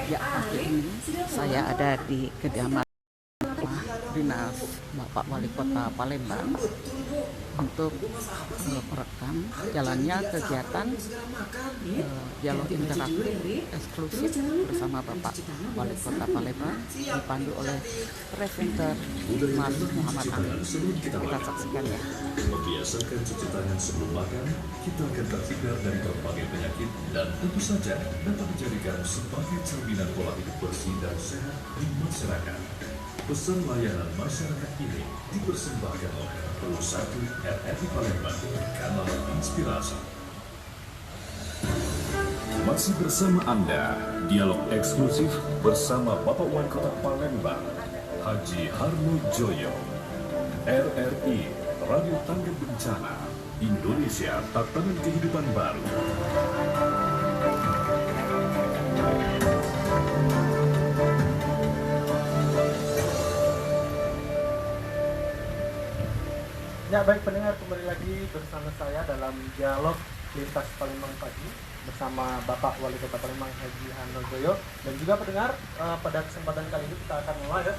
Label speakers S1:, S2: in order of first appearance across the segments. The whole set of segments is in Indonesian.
S1: Ya, pagi ini saya ada di kediaman dinas Bapak Wali Kota Palembang untuk merekam jalannya kegiatan dialog interaktif eksklusif bersama Bapak Wali Kota Palembang dipandu oleh presenter Mas Muhammad Ali. Kita saksikan ya.
S2: Membiasakan cuci tangan sebelum makan, kita akan terhindar dari berbagai penyakit dan tentu saja dapat dijadikan sebagai cerminan pola hidup bersih dan sehat di masyarakat. Pesan layanan masyarakat ini dipersembahkan oleh Pro1 RRI Palembang, kanal inspirasi. Masih bersama Anda, dialog eksklusif bersama Bapak Wali Kota Palembang, Haji Harno Joyo. RRI, Radio Tangga Bencana, Indonesia Tatanan Kehidupan Baru.
S3: Ya, baik pendengar, kembali lagi bersama saya dalam dialog lintas Palembang pagi bersama Bapak Wali Kota Palembang Haji Harno Joyo. Dan juga pendengar, pada kesempatan kali ini kita akan live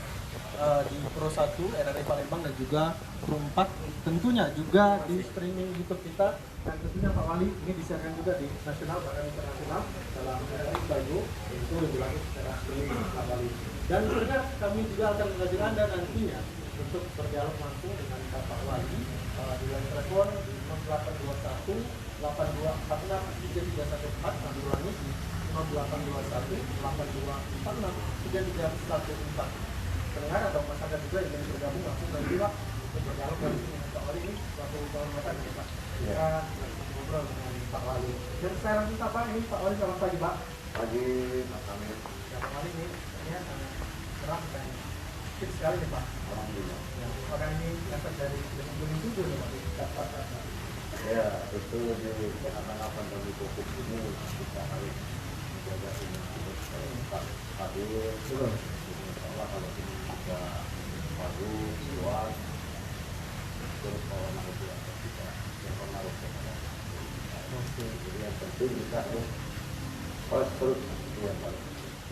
S3: di Pro1 RRI Palembang dan juga Pro4, tentunya juga di streaming YouTube kita, dan tentunya Pak Wali ini disiarkan juga di nasional bahkan internasional dalam RRI Bayu, itu lebih lanjut secara streaming Pak Wali. Dan pendengar, kami juga akan mengajak Anda nantinya untuk berdialog langsung dengan Bapak Wali di line telepon di 0821 8246 3314, kami ulangi di 0821 8246 3314. Pendengar atau masyarakat juga yang ingin bergabung langsung nanti Pak untuk berdialog langsung dengan Pak Wali ini suatu kehormatan ya Pak. Kita ngobrol dengan Pak Wali. Dan saya langsung sapa ini Pak Wali, selamat pagi Pak.
S4: Pagi, Pak Kamil.
S3: Ya Pak Wali, ini sangat keras dan fit sekali nih Pak.
S4: Alhamdulillah.
S3: Ya, orang ini dapat dari Gunung Tujuh nih Pak.
S4: Ya, itu di tengah-tengah pandemi COVID ini kita harus menjaga imunitas tetap stabil. Insya Allah kalau ini juga baru, luas, terus corona itu akan kita berpengaruh kepada kita. Jadi yang penting kita harus terus ya Pak.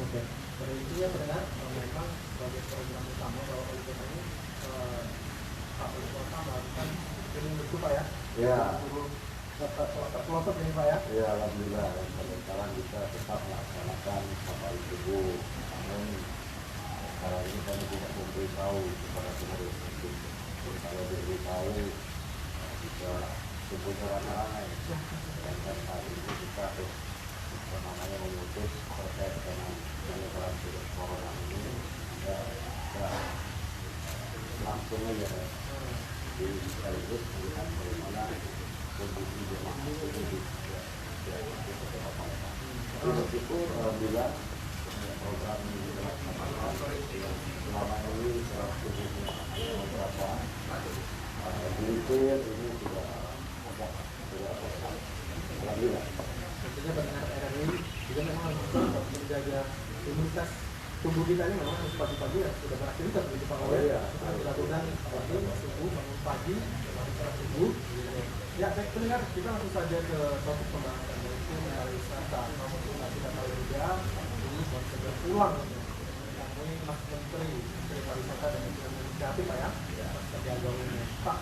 S3: Oke. Pada intinya pendengar, memang sebagai program utama bahwa Wali Kota ini Pak Wali Kota melakukan training betul Pak ya?
S4: Ya.
S3: Pelosok ini Pak ya?
S4: Ya, alhamdulillah. Sampai sekarang kita tetap melaksanakan kapal subuh. Namun sekarang ini kami tidak memberitahu kepada pengurus untuk kalau diberitahu bisa subuhnya ramai-ramai. Dan hari ini kita harus memutus terkait dengan penyebaran virus corona ini. Ya, langsung aja di sekaligus melihat bagaimana kondisi jemaah itu di Tapi meskipun alhamdulillah program ini dilaksanakan selama ini secara tubuhnya beberapa militer ini sudah alhamdulillah.
S3: Tentunya pendengar RRI juga memang harus menjaga imunitas tubuh kita ini memang harus pagi-pagi ya sudah beraktivitas begitu Pak Wali. Kita dilakukan pagi, subuh, bangun pagi, setelah subuh. Ya, baik pendengar, kita langsung saja ke topik pembahasan yaitu pariwisata. Namun kita tahu juga ini baru saja pulang menemui Mas Menteri Pariwisata dan Ekonomi Kreatif Pak ya, Mas Sandiaga Uno. Pak,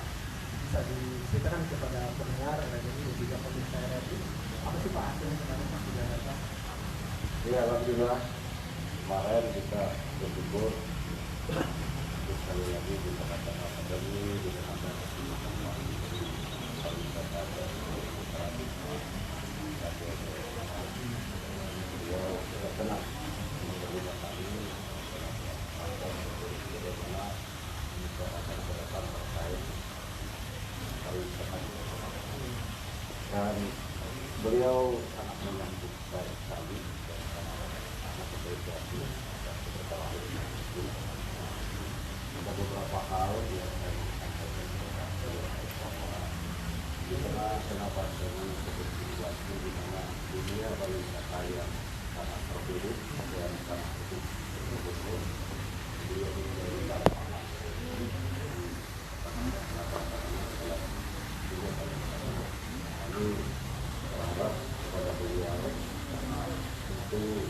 S3: bisa diceritakan kepada pendengar RRI dan juga pemirsa RRI apa sih Pak hasilnya kemarin Mas sudah datang?
S4: Ya, alhamdulillah kemarin kita bersyukur sekali lagi di tengah-tengah pandemi dengan ada pariwisata dan beliau tenang menerima kami bagaimana membicarakan kedepan terkait pariwisata dan beliau sangat menyambut baik sekali dan sangat apresiasi atas kebersamaan ini. Ada beberapa hal yang saya sampaikan bahwa di tengah pandemi seperti ini di mana dunia pariwisata yang sangat terpuruk dan sangat terpuruk, beliau menjadi tantangan kami berharap kepada beliau untuk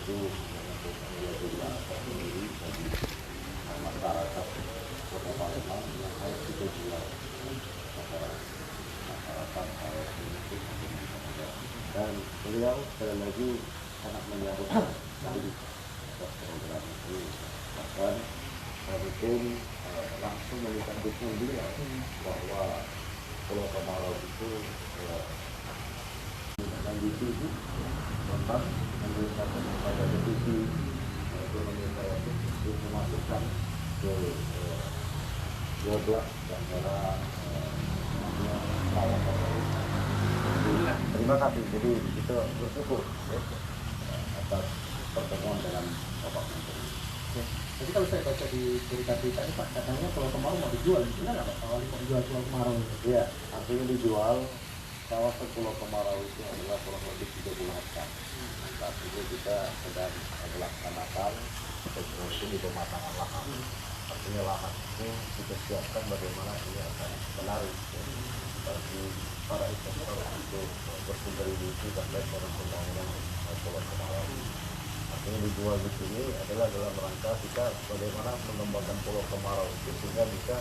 S4: itu melakukan nilai tersendiri bagi masyarakat Kota Palembang yang harus kita jual masyarakat harus untuk dan beliau sekali lagi sangat menyambut sekali atas program itu, bahkan kami pun langsung meminta dukungan beliau bahwa Pulau Kemarau itu lanjuti itu tentang menurunkan pada deputi ekonomi kreatif untuk memasukkan ke 12 daerah namanya kawasan. Terima kasih. Jadi kita bersyukur ya, atas pertemuan dengan Bapak Menteri.
S3: Oke. Jadi kalau saya baca di berita-berita ini Pak, katanya Pulau Kemarau mau dijual, benar nggak Pak? Pak Wali mau dijual Pulau Kemarau ini?
S4: Iya, artinya dijual. Kawasan Pulau Kemarau itu adalah kurang lebih 30 hektar. Saat itu kita sedang melaksanakan konstruksi di pematangan lahan. Artinya lahan ini kita siapkan bagaimana ini akan menarik ya, bagi para investor untuk berkontribusi terkait dengan pembangunan Pulau Kemarau. Artinya dijual di sini adalah dalam rangka kita bagaimana mengembangkan Pulau Kemarau itu sehingga bisa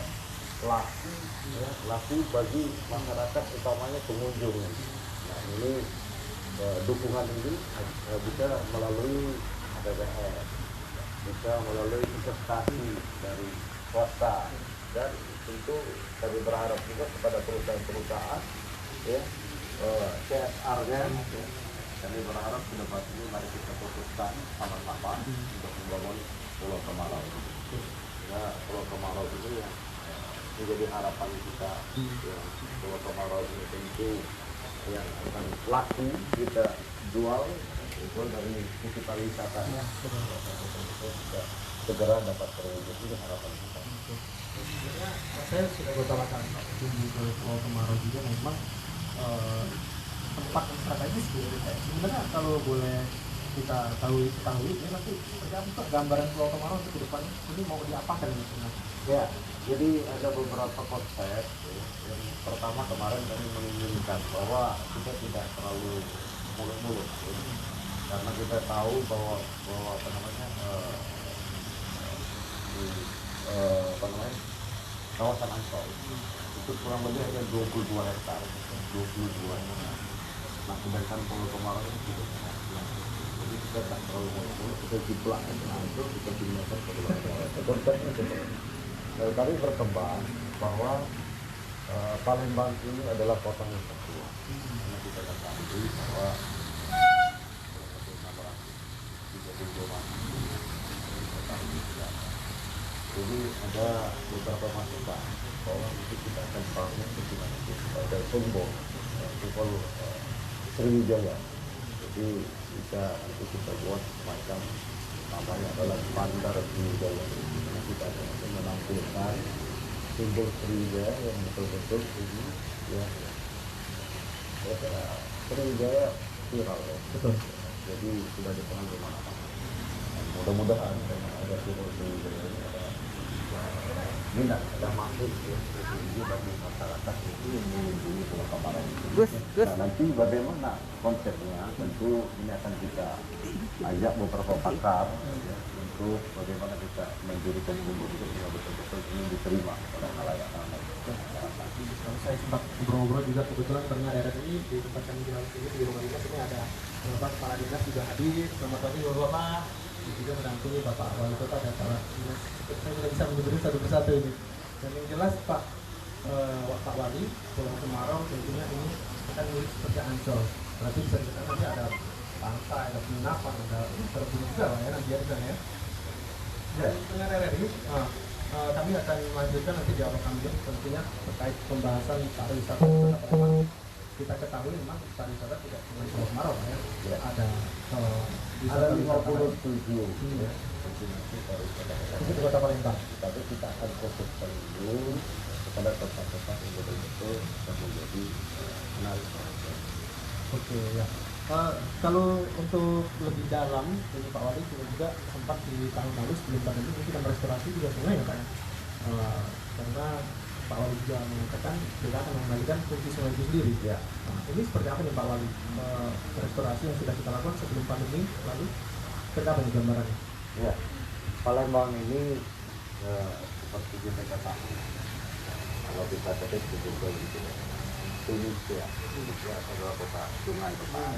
S4: laku, ya, laku bagi masyarakat utamanya pengunjung. Nah ini dukungan ini bisa melalui APBN, bisa melalui investasi dari swasta dan tentu kami berharap juga kepada perusahaan-perusahaan ya CSR-nya ya. Kami berharap ke depan ini mari kita fokuskan sama-sama untuk membangun Pulau Kemarau. Nah, Pulau Kemarau itu yang menjadi harapan kita ya, Pulau Kemarau ini tentu yang akan laku kita jual itu dari sisi pariwisata kita segera dapat terwujud, itu harapan kita.
S3: Sebenarnya saya sudah beberapa kali kunjungi ke Pulau Kemarau juga, memang tempat yang strategis sebenarnya. Kalau boleh kita ketahui ini nanti seperti apa gambaran Pulau Kemarau untuk ke depan ini mau diapakan ini sebenarnya?
S4: Ya, jadi ada beberapa konsep. Yang pertama kemarin kami menginginkan bahwa kita tidak terlalu muluk-muluk, karena kita tahu bahwa apa namanya kawasan Ancol itu kurang lebih hanya 22 hektar, 22. Nah, sedangkan Pulau Kemarau ini tidak sangat. Jadi kita tak terlalu muluk-muluk, kita jiplak itu kita pindahkan ke Pulau Kemarau. Konsepnya seperti itu. Kami berkembang bahwa Palembang ini adalah kota yang tertua. Karena kita ketahui bahwa jadi ada beberapa masukan bahwa nanti kita akan bangun pada Tumbol Sriwijaya. Jadi bisa nanti kita buat semacam namanya adalah Bandar Sriwijaya. Kita akan menampilkan simbol Sriwijaya yang betul-betul ini ya Sriwijaya viral ya. Betul. Jadi sudah dikenal di mana-mana. Mudah-mudahan dengan ada simbol Sriwijaya ini ada minat, ada masuk ya ini bagi masyarakat itu yang mengunjungi Pulau Kemarau.
S1: Gus.
S4: Nah, nanti bagaimana konsepnya tentu ini akan kita ajak beberapa pakar ya, untuk bagaimana kita menjadikan simbol itu sehingga betul-betul ini diterima oleh halayak ramai masyarakat.
S3: Kalau saya sempat ngobrol juga kebetulan pernah daerah ini di tempat kami jalan ini di rumah dinas ini ada beberapa kepala dinas juga hadir. Selamat pagi Bapak. Juga mendampingi Bapak Wali Kota dan Kepala Dinas. Saya tidak bisa menyebutkan satu persatu ini. Dan yang jelas Pak Wali Pulau Kemarau tentunya ini akan mirip seperti Ancol. Berarti bisa dikatakan nanti ada pantai, ada penginapan, ada terpilih juga lah ya nanti ada ya. Dan dengan RRI kami akan melanjutkan nanti dialog kami tentunya terkait pembahasan pariwisata di Kota Palembang. Kita ketahui memang pariwisata tidak cuma di Pulau Kemarau ya. Ada
S4: Ada 57
S3: ya. Itu di Kota Palembang.
S4: Tapi kita akan fokuskan dulu kepada tempat-tempat yang betul-betul bisa menjadi menarik.
S3: Oke ya. Kalau untuk lebih dalam, ini Pak Wali juga sempat di tahun lalu sebelum pandemi kita merestorasi juga sungai ya Pak ya. Karena Pak Wali juga mengatakan kita akan mengembalikan fungsi sungai itu sendiri.
S4: Ya.
S3: Nah, ini seperti apa nih Pak Wali restorasi yang sudah kita lakukan sebelum pandemi lalu? Kenapa nih gambarannya?
S4: Ya, Palembang ini seperti kita katakan, kalau kita ketik di Google itu Tunisia adalah kota sungai besar.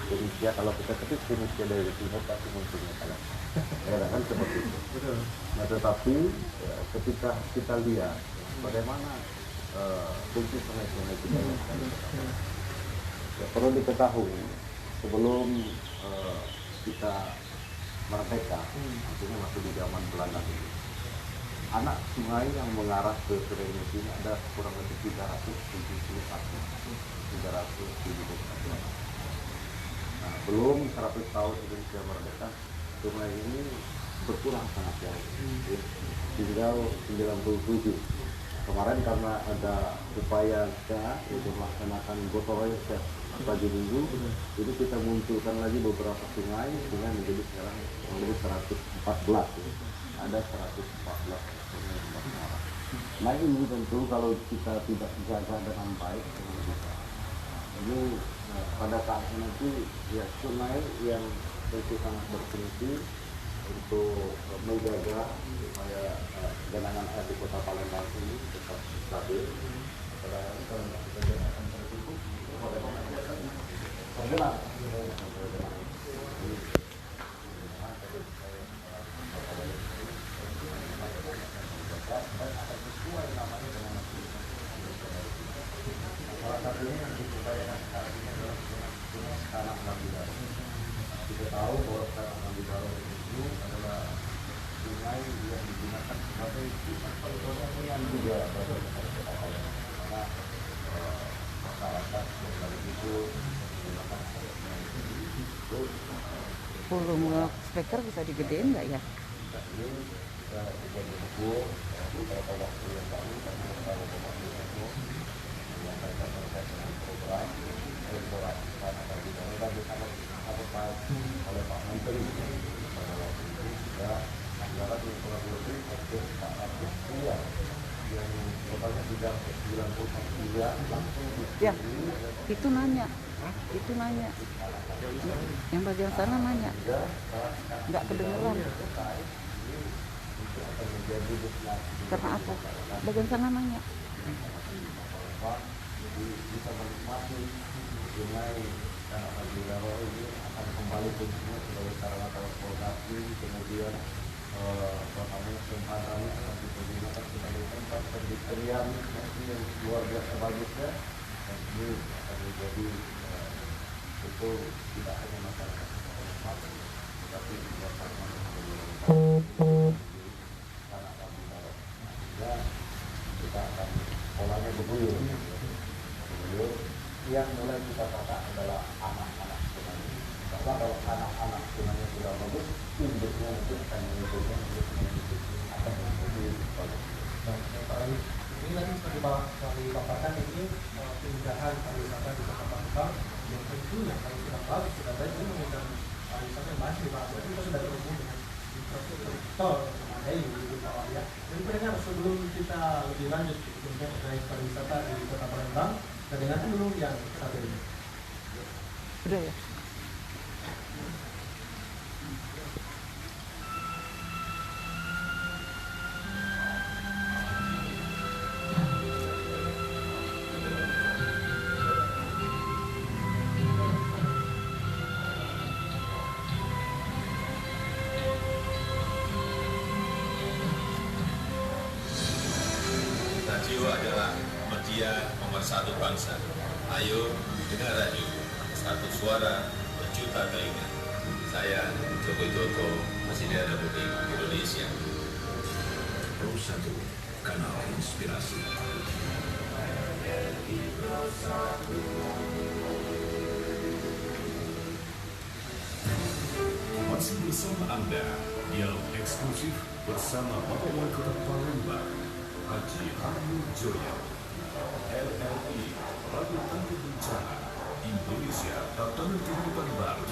S4: Tunisia kalau kita ketik Tunisia dari timur pasti munculnya Palembang. Ya kan seperti itu.
S3: Betul.
S4: Nah tetapi ketika kita lihat bagaimana fungsi sungai-sungai kita yang ada di kota, ya, perlu diketahui sebelum kita merdeka, artinya masih di zaman Belanda ini, anak sungai yang mengarah ke Sulawesi ini ada kurang lebih 371. Nah, belum 100 tahun Indonesia merdeka, sungai ini berkurang sangat jauh, ya, tinggal 97. Kemarin karena ada upaya kita untuk melaksanakan gotong royong setiap pagi minggu, jadi kita munculkan lagi beberapa sungai sehingga menjadi sekarang menjadi 114. Ya. Ada 114 sungai yang bermuara. Nah ini tentu kalau kita tidak jaga dengan baik, ini pada saat nanti ya sungai yang tentu sangat berfungsi untuk menjaga supaya genangan air di kota Palembang ini tetap stabil. Pada saat kita akan tertutup, tergenang. Salah satunya yang diupayakan saat ini adalah tanah Lambidaro. Kita tahu bahwa tanah Lambidaro itu adalah sungai yang digunakan sebagai pusat perekonomian juga bagi masyarakat Palembang. Karena masyarakat dari itu menggunakan sungai itu.
S1: Volume speaker bisa digedein nggak ya?
S4: Ini kita buat buku beberapa waktu yang lalu kami tahu bahwa itu menyampaikan terkait dengan program eksplorasi tanah Lambidaro dan disambut baik oleh Pak Menteri pada waktu itu juga anggaran yang kurang lebih hampir 400 miliar yang totalnya sudah 94 miliar langsung
S1: Ya, itu nanya. Yang bagian sana nanya. Nggak kedengeran. Karena apa? Bagian sana nanya.
S4: Bisa menikmati sungai tanah Lambidaro ini akan kembali fungsinya sebagai sarana transportasi, kemudian sempadannya akan digunakan sebagai tempat pendikterian yang luar biasa bagusnya, dan ini akan menjadi itu tidak hanya masyarakat setempat, tetapi juga tanah Lambidaro. Ya, kita akan polanya beguyur. Yang mulai kita kata adalah anak-anak sungai. Karena kalau anak-anak sungainya sudah bagus, induknya itu akan mengikuti itu akan mengikuti bagus.
S3: Nah, Pak Ali, ini tadi seperti Pak Ali paparkan ini pindahan pariwisata di Kota Palembang yang tentunya kalau sudah bagus, sudah baik ini mengundang pariwisata yang masih Pak. Berarti kita sudah terhubung dengan infrastruktur tol memadai di Pak Ali ya. Jadi pendengar sebelum kita lebih lanjut untuk terkait pariwisata di Kota Palembang, kita dengarkan dulu yang satu ini.
S1: Udah ya?
S5: Radio adalah media nomor satu bangsa. Ayo dengar radio, satu suara, berjuta telinga. Saya Joko Widodo, Presiden Republik Indonesia.
S2: Pro 1, kanal inspirasi. Masih bersama Anda, dialog eksklusif bersama Bapak Wali Kota Palembang, Haji Hanur Joyo. LLI, Radio Tangguh Bencana, Indonesia, Tatanan Kehidupan Baru.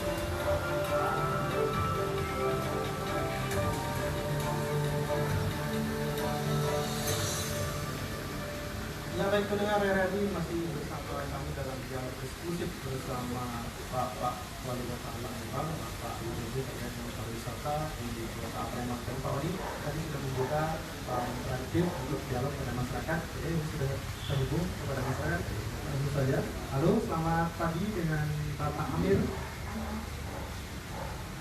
S3: Ya baik pendengar RRI masih bersama kami dalam dialog eksklusif bersama Bapak Wali Kota Palembang, Bapak Yudi terkait dengan pariwisata di Kota Palembang. Dan Pak Wali tadi sudah membuka alternatif untuk dialog pada masyarakat. Jadi sudah terhubung kepada masyarakat. Tentu saja. Halo, selamat pagi dengan Bapak Amir.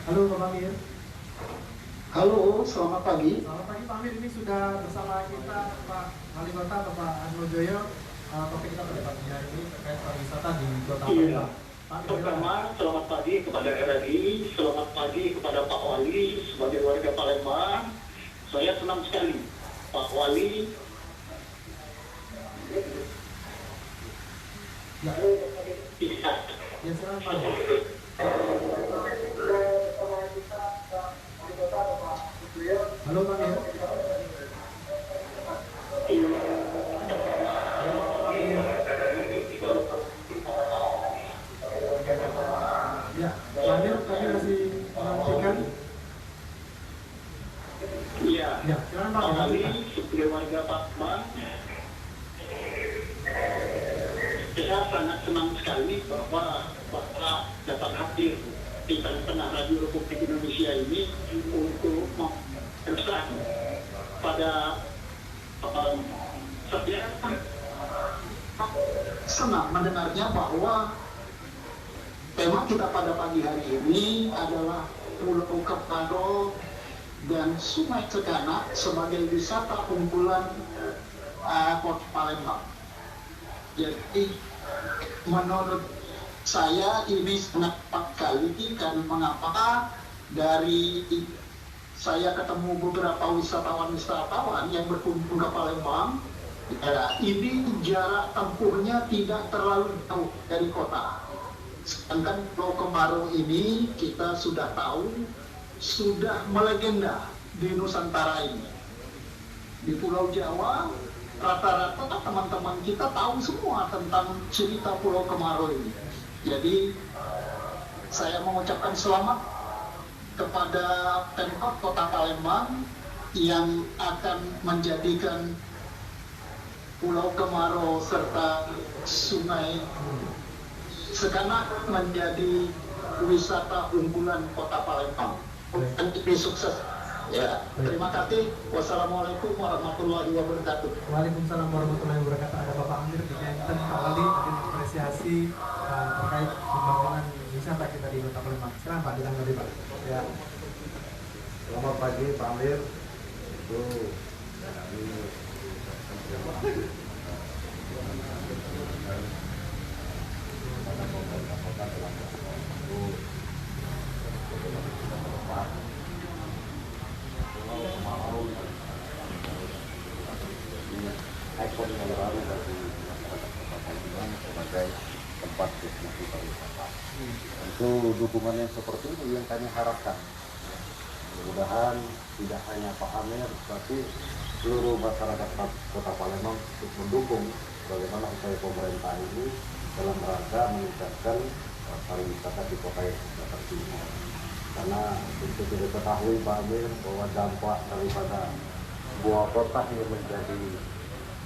S3: Halo Bapak Amir.
S6: Halo, selamat pagi.
S3: Selamat pagi Pak Amir, ini sudah bersama kita Pak Wali Kota Bapak Handoyo. Topik kita pada pagi hari ini terkait pariwisata di Kota Palembang.
S6: Pertama, selamat pagi kepada RRI, selamat pagi kepada Pak Wali sebagai warga Palembang. Saya senang sekali Pak Wali.
S3: Ya,
S6: Bisa.
S3: ya silakan Pak. Halo Pak Amir. Ya, Pak Amir, kami masih menantikan.
S6: Iya.
S3: Ya, silakan Pak.
S6: Pak Wali sebagai warga Palembang. Saya sangat senang sekali bahwa Bapak dapat hadir di tengah Radio Republik Indonesia ini untuk memberikan pada saya senang mendengarnya bahwa tema kita pada pagi hari ini adalah Pulau Kepado dan Sungai Cekanak sebagai wisata unggulan Kota Palembang. Jadi menurut saya ini sangat tepat kali, kan mengapa dari saya ketemu beberapa wisatawan yang berkunjung ke Palembang, ya, ini jarak tempuhnya tidak terlalu jauh dari kota. Sedangkan Pulau Kemarau ini kita sudah tahu sudah melegenda di Nusantara ini. Di Pulau Jawa rata-rata teman-teman kita tahu semua tentang cerita Pulau Kemarau ini. Jadi saya mengucapkan selamat kepada Pemkot Kota Palembang yang akan menjadikan Pulau Kemarau serta Sungai Cekanak menjadi wisata unggulan Kota Palembang. Dan ini sukses. Ya, terima kasih. Wassalamualaikum warahmatullahi wabarakatuh.
S3: Waalaikumsalam warahmatullahi wabarakatuh. Ada Bapak Amir di Kenten, Pak Wali tadi apresiasi terkait pembangunan wisata kita di Kota Palembang. Silakan Pak, ditanggapi Pak.
S4: Ya. Selamat pagi Pak Amir. Itu ikon yang baru bagi masyarakat Kota Palembang sebagai tempat destinasi pariwisata. Tentu dukungan yang seperti itu yang kami harapkan. Mudah-mudahan tidak hanya Pak Amir, tapi seluruh masyarakat Kota Palembang untuk mendukung bagaimana upaya pemerintah ini dalam rangka meningkatkan pariwisata di kota yang seperti ini. Karena tentu tidak ketahui Pak Amir bahwa dampak daripada sebuah kota yang menjadi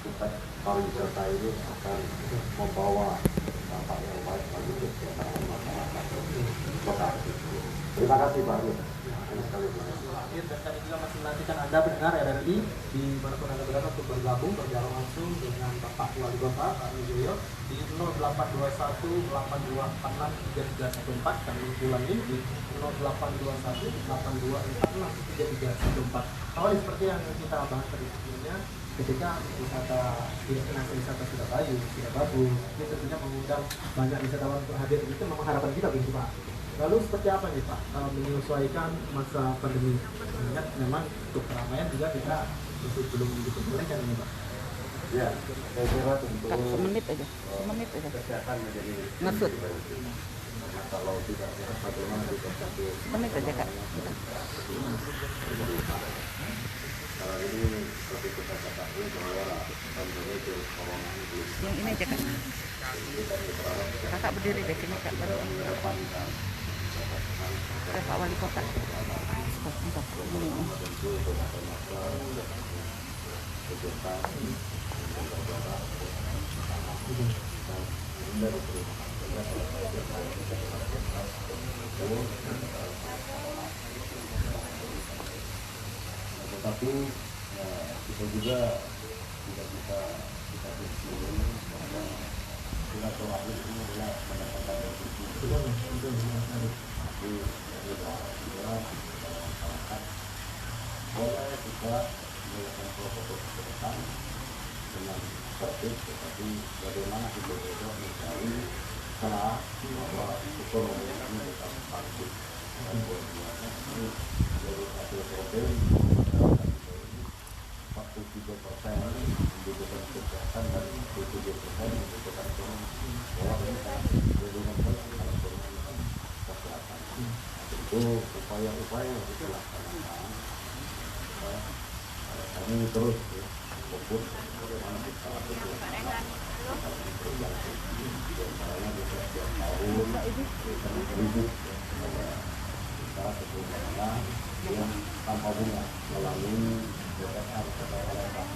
S4: pusat pariwisata ini akan membawa dampak yang baik bagi kesejahteraan masyarakat kota. Terima kasih Pak Amir.
S3: Dan kami juga masih menantikan Anda pendengar RRI di manapun Anda berada untuk bergabung berdialog langsung dengan Bapak Wali Kota Pak Handoyo di 0821 8246 3314. Kami ulangi di 0821 8246 3314. Kalau seperti yang kita bahas tadi sebelumnya, ketika wisata destinasi wisata sudah baik, sudah bagus, ini tentunya mengundang banyak wisatawan untuk hadir. Itu memang harapan kita begitu Pak. Lalu seperti apa nih Pak menyesuaikan masa pandemi? Mengingat memang untuk keramaian juga kita belum diperbolehkan ini Pak.
S4: Ya, saya kira tentu
S1: Semenit aja.
S4: kesehatan menjadi
S1: Ngesut.
S4: karena kalau tidak sehat bagaimana kita sambil
S1: Semenit aja Kak.
S4: sekarang ini seperti kita ketahui bahwa pandemi itu corona ini belum
S1: Yang ini aja Kak. Kakak berdiri di sini Kak. Baru ke Pak Wali Kota.
S4: Tetapi kita juga tidak bisa kita berpikir bahwa silaturahmi ini adalah mendapatkan rezeki. Tapi kita masyarakat boleh kita melakukan protokol kesehatan dengan tertib, tetapi bagaimana kita bisa mencari cara bahwa ekonomi ini tetap bangkit dan berjuangnya ini menjadi hasil problem 43% membutuhkan kesehatan dan 27% membutuhkan ekonomi. Bahwa ini sangat berhubungan dengan ekonomi dan kesehatan. Itu upaya-upaya yang harus dilaksanakan. Kami terus fokus bagaimana kita caranya bisa setiap tahun kita menghidup kita sebagaimana yang tanpa bunga melalui DPR Kota Palembang.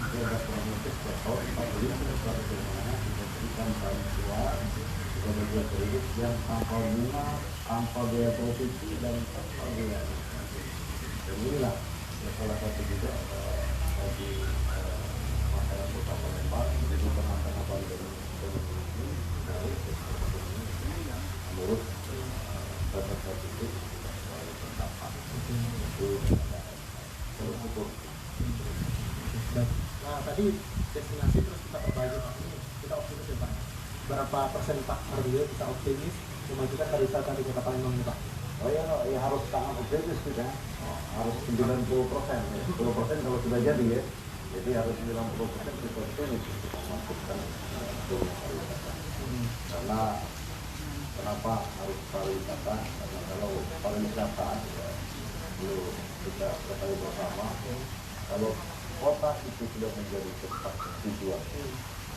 S4: Itu ada promosi setiap tahun kita beli bagaimana kita berikan bantuan kepada penduduk yang tanpa bunga, tanpa biaya provinsi dan tanpa biaya. Dan inilah salah satu juga bagi masyarakat Kota Palembang menjadi penantang apa dari ekonomi dari menurut data statistik selalu terdapat itu terukur.
S3: Nah tadi destinasi terus kita perbaiki Pak, ini kita optimis ya Pak. Berapa persen Pak Mardiono bisa optimis memajukan pariwisata di Kota Palembang ini Pak?
S4: Oh ya harus sangat optimis kita. Harus 90%, ya. 10% kalau sudah jadi ya. Jadi harus 90% kita optimis untuk memasukkan dunia pariwisata. Karena kenapa harus pariwisata? Karena kalau pariwisata ya, perlu kita ketahui bersama, kalau kota itu sudah menjadi tempat tujuan,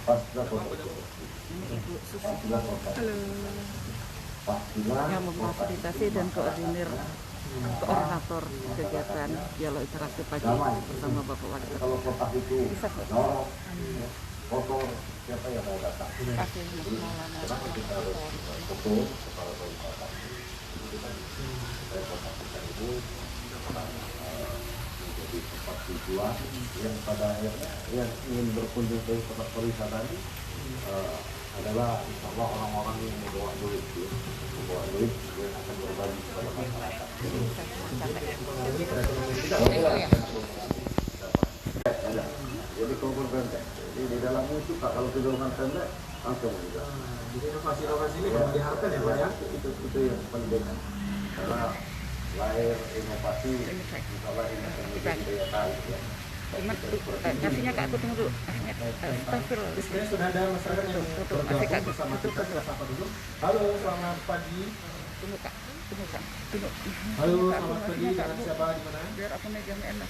S4: pastilah kota itu pastilah kota. Pastilah
S1: yang memfasilitasi dan koordinir koordinator kegiatan dialog interaktif pagi bersama Bapak Wali Kota.
S4: Kalau kota itu norok, kotor, siapa yang mau datang?
S1: Pakai
S4: Kenapa kita harus fokus kepada pariwisata? Supaya kota kita itu menjadi tempat tujuan yang pada akhirnya yang ingin berkunjung ke tempat pariwisata ini adalah insya Allah orang-orang yang membawa duit yang akan berbagi kepada masyarakat. Jadi kompon pendek. Jadi di dalamnya itu kalau kedolongan pendek langsung juga.
S3: Jadi inovasi-inovasi ini kembali harga ya Pak ya?
S4: Itu yang penting. Karena lahir inovasi, misalnya ini akan menjadi daya tarik ya.
S1: Nasinya Kak, aku tunggu dulu.
S3: Sebenarnya sudah ada masyarakat yang bergabung bersama kita sapa dulu. Halo, selamat pagi.
S1: Tunggu Kak.
S3: Halo, selamat pagi. Dengan siapa di mana?
S1: Biar aku megangnya enak.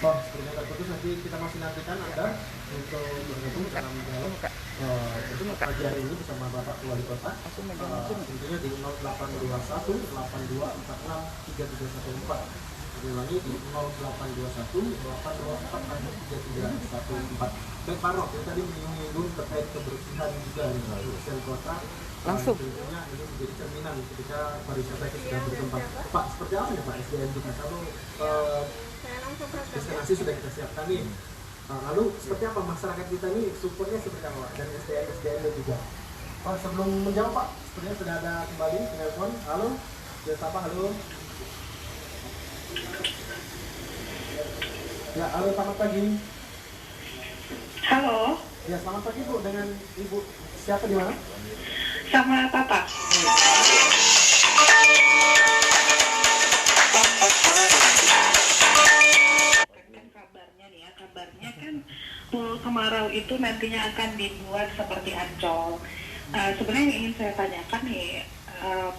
S3: Oh, sebenarnya terputus, nanti kita masih nantikan Anda untuk bergabung dalam dialog pagi hari ini bersama Bapak Wali Kota. Tentunya di 0821 8246 3314. Ulangi di 0821 824 3314. Baik Pak Rob, ya tadi menyinggung terkait kebersihan juga di kebersihan kota.
S1: Langsung.
S3: Tentunya ini menjadi cerminan ketika pariwisata itu sudah berkembang. Pak, seperti apa ya Pak SDM kita? Kalau destinasi sudah kita siapkan nih. Lalu seperti apa masyarakat kita ini supportnya seperti apa Pak? Dan SDM juga. Pak, sebelum menjawab Pak, sepertinya sudah ada kembali telepon. Halo, siapa? Halo. Ya, halo, selamat pagi.
S7: Halo.
S3: Ya, selamat pagi Bu, dengan Ibu siapa di mana?
S7: Sama Papa. Kabarnya kan Pulau Kemarau itu nantinya akan dibuat seperti Ancol. Sebenarnya yang ingin saya tanyakan nih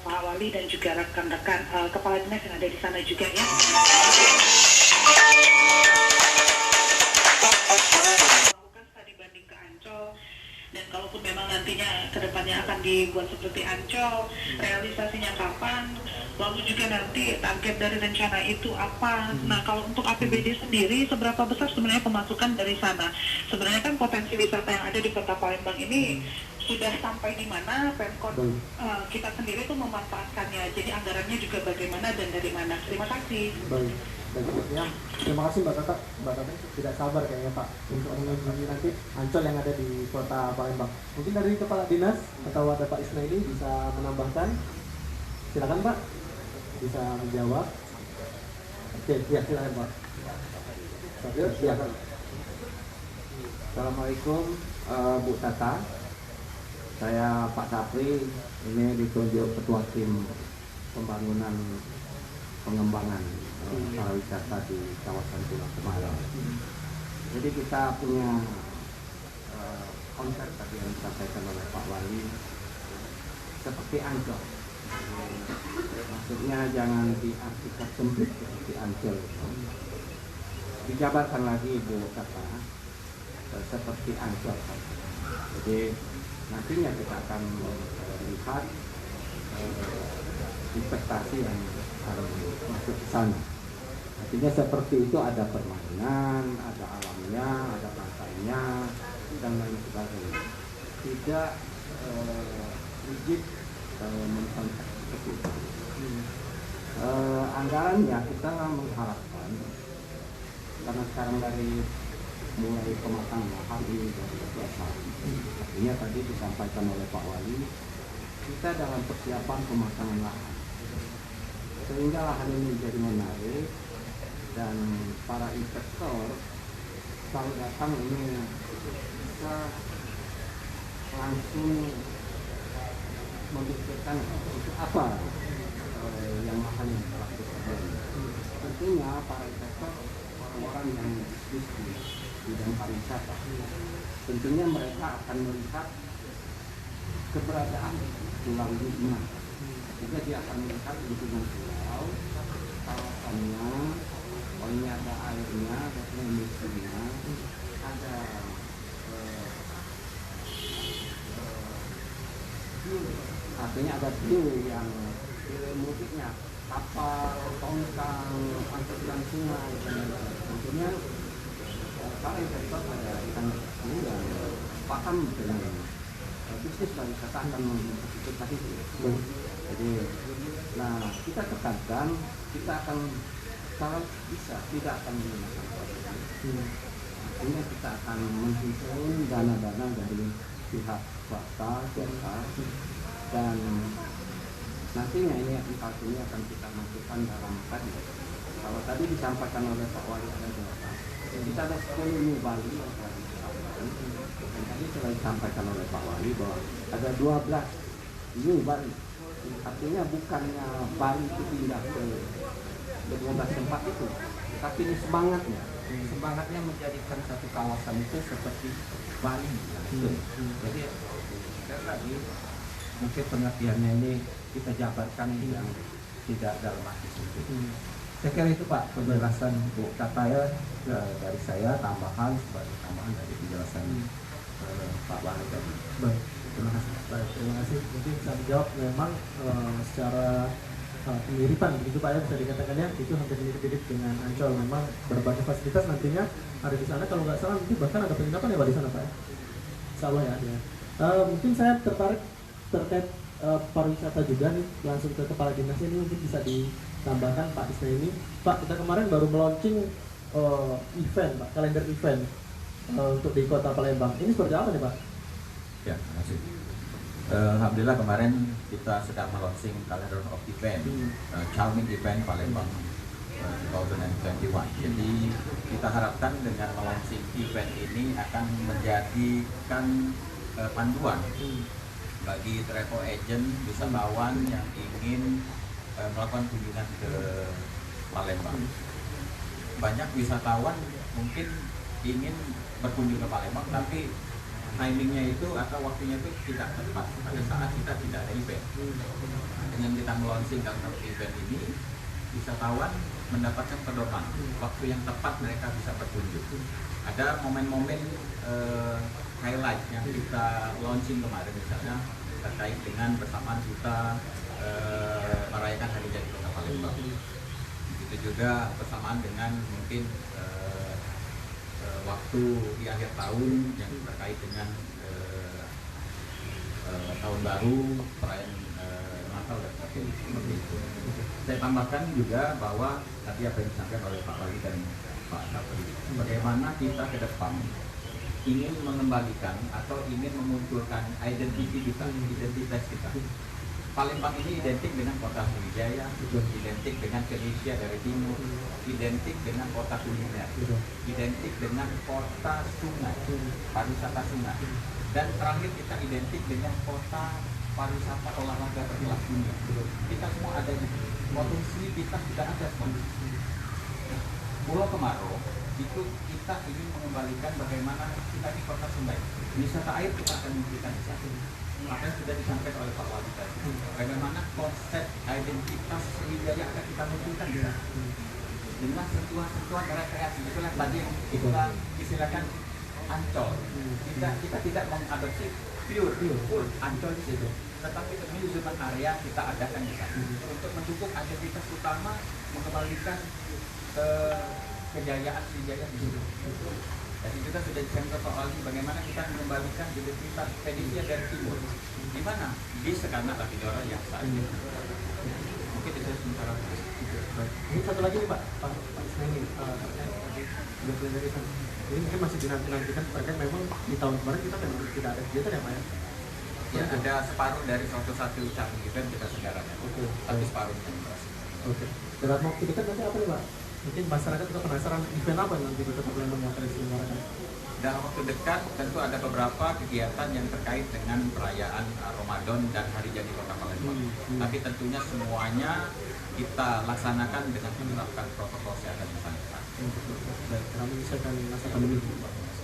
S7: Pak Wali dan juga rekan-rekan kepala dinas yang ada di sana juga ya. Melakukan studi banding ke Ancol, dan kalaupun memang nantinya kedepannya akan dibuat seperti Ancol, realisasinya kapan? Lalu juga nanti target dari rencana itu apa? Nah, kalau untuk APBD sendiri, seberapa besar sebenarnya pemasukan dari sana? Sebenarnya kan potensi wisata yang ada di Kota Palembang ini sudah sampai di mana Pemkot kita sendiri tuh memanfaatkannya. Jadi anggarannya juga bagaimana dan dari mana. Terima kasih.
S3: Baik. Ya, terima kasih Mbak Tata. Mbak Tata tidak sabar kayaknya Pak untuk mengunjungi nanti Ancol yang ada di kota Palembang. Mungkin dari Kepala Dinas atau ada Pak Ismaili bisa menambahkan. Silakan Pak, bisa menjawab. Oke, ya silakan Pak. Silakan.
S8: Assalamualaikum Bu Tata. Saya Pak Sapri, ini ditunjuk Ketua Tim Pembangunan Pengembangan pariwisata di kawasan Pulau Semarang. Jadi kita punya konsep tadi yang disampaikan oleh Pak Wali seperti Ancol. Maksudnya jangan diartikan sempit seperti Ancol. Dijabarkan lagi Bu Tata seperti Ancol. Jadi nantinya kita akan melihat investasi yang akan masuk ke sana. Artinya seperti itu, ada permainan, ada alamnya, ada pantainya, dan lain sebagainya. Tidak rigid mengkontrak seperti itu. Anggarannya kita mengharapkan, karena sekarang dari mulai pematangan lahan ini dari dasar. Artinya tadi disampaikan oleh Pak Wali, kita dalam persiapan pematangan lahan. Sehingga lahan ini menjadi menarik dan para investor kalau datang ini bisa langsung memikirkan untuk apa yang lahan yang telah disediakan. Tentunya para investor orang-orang yang bisnis di bidang pariwisata, tentunya mereka akan melihat keberadaan pulau Lima. Juga dia akan melihat lingkungan pulau, kawasannya, oh ini ada airnya, ada industrinya, ada artinya ada view yang musiknya kapal, tongkang, pantai sungai, dan tentunya para investor pada ikan ini yang paham dengan bisnis pariwisata akan memperhatikan itu. Jadi, nah kita tekankan, kita akan kalau bisa tidak akan menggunakan program. Artinya kita akan menghimpun dana-dana dari pihak swasta, dan nantinya ini aplikasi ini akan kita masukkan dalam tadi. Kalau tadi disampaikan oleh Pak Wali ada berapa? Kita ada 10 New Bali yang telah disampaikan. Dan tadi telah disampaikan oleh Pak Wali bahwa ada 12 New Bali. Artinya bukannya Bali itu pindah ke 12 tempat itu, tapi ini semangatnya. Semangatnya menjadikan satu kawasan itu seperti Bali. Jadi sekali lagi mungkin pengertiannya ini kita jabarkan yang tidak dalam arti sempit. Saya kira itu Pak penjelasan Bu Tata ya, dari saya tambahan sebagai tambahan dari penjelasan Pak Wali tadi.
S3: Baik.
S8: Terima kasih.
S3: Baik, terima kasih. Mungkin bisa dijawab memang secara kemiripan begitu Pak ya, bisa dikatakan ya itu hampir mirip-mirip dengan Ancol. Memang berbagai fasilitas nantinya ada di sana. Kalau nggak salah mungkin bahkan ada penginapan ya Pak di sana Pak ya. Insya Allah ya. Mungkin saya tertarik terkait pariwisata juga nih, langsung ke Kepala Dinas ini mungkin bisa ditambahkan Pak Isna ini. Pak, kita kemarin baru meluncing event Pak, kalender event untuk di Kota Palembang. Ini seperti apa nih Pak?
S9: Ya, terima kasih. Alhamdulillah kemarin kita sedang meluncing calendar of event, Charming Event Palembang 2021. Jadi kita harapkan dengan meluncing event ini akan menjadikan panduan bagi travel agent, wisatawan yang ingin melakukan kunjungan ke Palembang. Banyak wisatawan mungkin ingin berkunjung ke Palembang, tapi timingnya itu atau waktunya itu tidak tepat pada saat kita tidak ada event. Dengan kita meluncing calendar event ini, wisatawan mendapatkan pedoman waktu yang tepat mereka bisa berkunjung. Ada momen-momen highlight yang kita launching kemarin misalnya terkait dengan bersamaan kita merayakan Hari Jadi Kota Palembang. Itu juga bersamaan dengan mungkin waktu di akhir tahun yang terkait dengan tahun baru, perayaan Natal dan sebagainya seperti itu. Saya tambahkan juga bahwa tadi apa yang disampaikan oleh Pak Wali dan Pak Sapri, bagaimana kita ke depan ingin mengembalikan atau ingin memunculkan identitas kita. Palembang ini identik dengan kota Sriwijaya, identik dengan Venesia dari timur, identik dengan kota kuliner, identik dengan kota sungai, pariwisata sungai, dan terakhir kita identik dengan kota pariwisata olahraga berkelas dunia. Kita semua ada di potensi kita sudah ada semua. Pulau Kemarau itu kita ingin mengembalikan bagaimana kita di kota sungai. Wisata air kita akan memberikan di satu. Apa yang sudah disampaikan oleh Pak Wali tadi. Bagaimana konsep identitas Sriwijaya akan kita munculkan dengan sentuhan-sentuhan rekreasi. Itulah tadi yang kita istilahkan Ancol. Kita tidak mengadopsi full Ancol di situ. Tetapi amusement area kita adakan di sana untuk mendukung aktivitas utama mengembalikan kejayaan Sriwijaya di situ. Jadi kita sudah disampaikan Pak Wali bagaimana kita mengembalikan identitas Venesia dari timur. Di mana? Di Sekana Lapidora yang saat ini. Mungkin itu sementara.
S3: Ini satu lagi nih Pak Ismail, ini mungkin masih dinantikan terkait memang di tahun kemarin kita memang tidak ada kegiatan ya Pak ya?
S9: Ya, ada separuh dari suatu cabang event kita segaranya. Tapi separuhnya.
S3: Oke. Dalam waktu dekat nanti apa nih Pak? Mungkin masyarakat juga penasaran event apa yang nanti Kota Palembang yang akan diselenggarakan?
S9: Dalam waktu dekat tentu ada beberapa kegiatan yang terkait dengan perayaan Ramadan dan Hari Jadi Kota Palembang. Tapi tentunya semuanya kita laksanakan dengan menerapkan protokol kesehatan yang sangat ketat.
S3: Baik, kami misalkan masa pandemi.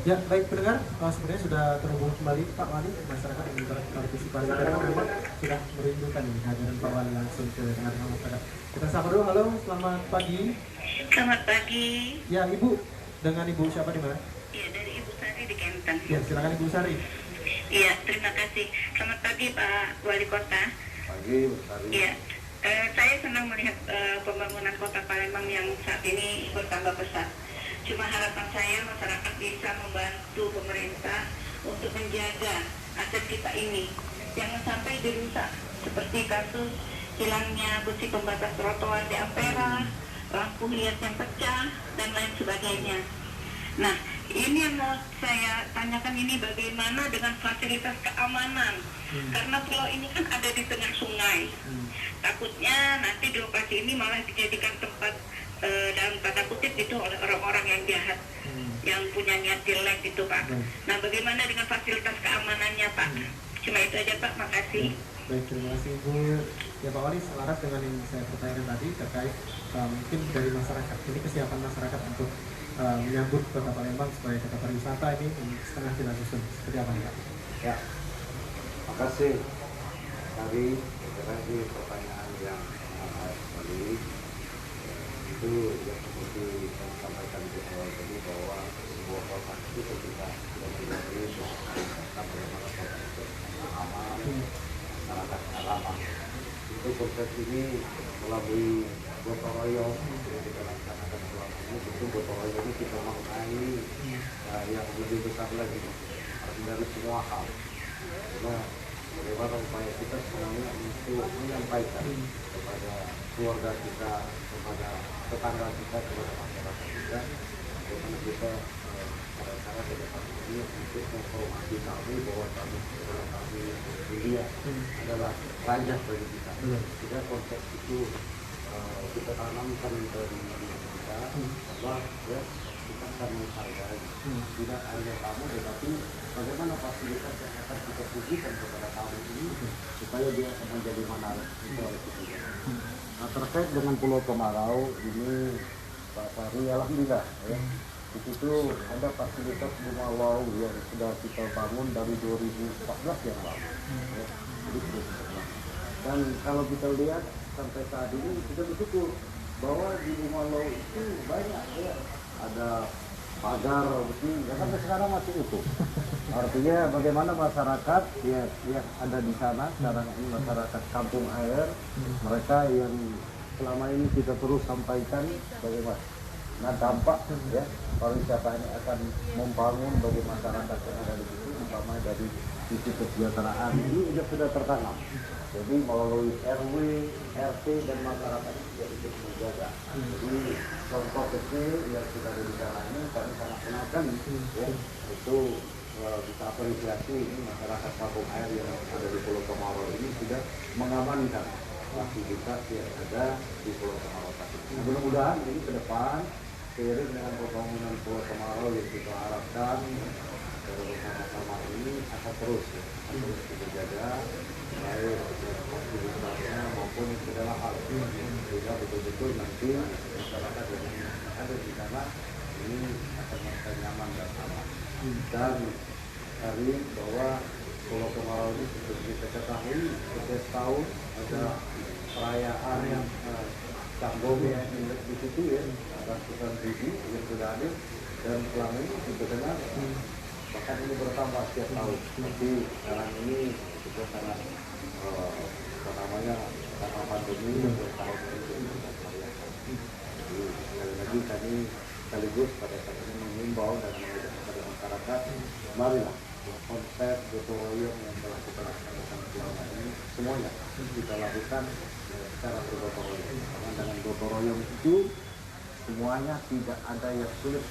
S3: Ya, baik pendengar, sebenarnya sudah terhubung kembali Pak Wali, masyarakat yang berpartisipasi dari Palembang sudah merindukan ini kehadiran Pak Wali langsung ke tengah-tengah masyarakat. Kita sapa dulu, halo, selamat pagi.
S7: Selamat pagi.
S3: Ya, Ibu, dengan Ibu siapa di mana?
S7: Iya, dari Ibu Sari di Kentang.
S3: Ya, silakan Ibu Sari.
S7: Iya, terima kasih. Selamat pagi Pak Wali Kota.
S4: Pagi, Sari.
S7: Iya, saya senang melihat pembangunan Kota Palembang yang saat ini bertambah pesat. Cuma harapan saya masyarakat bisa membantu pemerintah untuk menjaga aset kita ini. Jangan sampai dirusak seperti kasus hilangnya besi pembatas trotoar di Ampera, lampu hias yang pecah, dan lain sebagainya. Nah, ini yang mau saya tanyakan ini bagaimana dengan fasilitas keamanan. Karena pulau ini kan ada di tengah sungai. Takutnya nanti di lokasi ini malah dijadikan tempat dalam tanda kutip itu oleh orang-orang yang jahat, yang punya niat jelek itu Pak. Nah, bagaimana dengan fasilitas keamanannya Pak? Cuma itu aja Pak, makasih.
S3: Baik, terima kasih Ibu. Ya Pak Wali, selaras dengan yang saya pertanyakan tadi terkait mungkin dari masyarakat, ini kesiapan masyarakat untuk menyambut Kota Palembang sebagai kota pariwisata ini setengah Agustus. Seperti apa Pak?
S4: Ya, makasih. Tadi terakhir pertanyaan yang sangat sekali. Itu yang seperti saya sampaikan di awal tadi bahwa sebuah kota itu ketika sudah menjadi kota bagaimana kota itu aman, masyarakatnya ramah. Itu konsep ini melalui gotong royong yang kita laksanakan selama ini. Tentu gotong royong ini kita maknai yang lebih besar lagi, harus dari semua hal. Karena bagaimana upaya kita semuanya untuk menyampaikan kepada keluarga kita, kepada tetangga kita, kepada masyarakat kita, bagaimana kita cara ke depan ini untuk mempromosi kami bahwa kami India adalah raja bagi kita. Sehingga konsep itu kita tanamkan dari kita bahwa ya kita akan menghargai tidak hanya kamu tetapi bagaimana fasilitas yang akan kita berikan kepada kamu ini supaya dia akan menjadi menarik itu oleh kita. Nah, terkait dengan Pulau Kemarau ini Pak Sari, alhamdulillah ya, di situ ada fasilitas bunga wow yang sudah kita bangun dari 2014 yang lalu ya. Dan kalau kita lihat sampai saat ini kita bersyukur bahwa di rumah wow itu banyak ya, ada pagar besi, ya sampai sekarang masih utuh. Artinya bagaimana masyarakat ya yang ada di sana sekarang ini, masyarakat kampung air, mereka yang selama ini kita terus sampaikan bagaimana Nah dampak ya pariwisata ini akan membangun bagi masyarakat yang ada di situ, umpamanya dari sisi kesejahteraan ini sudah tertanam. Jadi melalui RW, RT dan masyarakat juga ikut menjaga. Jadi contoh kecil yang kita ada di sana ini kami sangat senang sekali ya, itu bisa apresiasi ini masyarakat kampung air yang ada di Pulau Kemarau ini sudah mengamankan aktivitas yang ada di Pulau Kemarau tadi. Mudah-mudahan ini ke depan seiring dengan pembangunan Pulau Kemarau yang kita harapkan bersama-sama ini akan terus kita jaga baik aktivitasnya maupun segala hal sehingga betul-betul nanti masyarakat yang ada di sana ini akan merasa nyaman dan aman. Dan hari bahwa Pulau Kemarau ini seperti kita ketahui setiap tahun ada perayaan yang Canggomi yang di situ ya, ratusan ribu yang sudah ada dan selama ini kita dengar bahkan ini bertambah setiap tahun. Tapi sekarang ini kita sangat karena pandemi tahun ini kita merayakan. Jadi sekali lagi kami sekaligus pada saat ini mengimbau dan mengajak kepada masyarakat, marilah konsep gotong royong yang telah kita lakukan selama ini semuanya kita lakukan secara bergotong royong. Karena dengan gotong royong itu semuanya tidak ada yang sulit,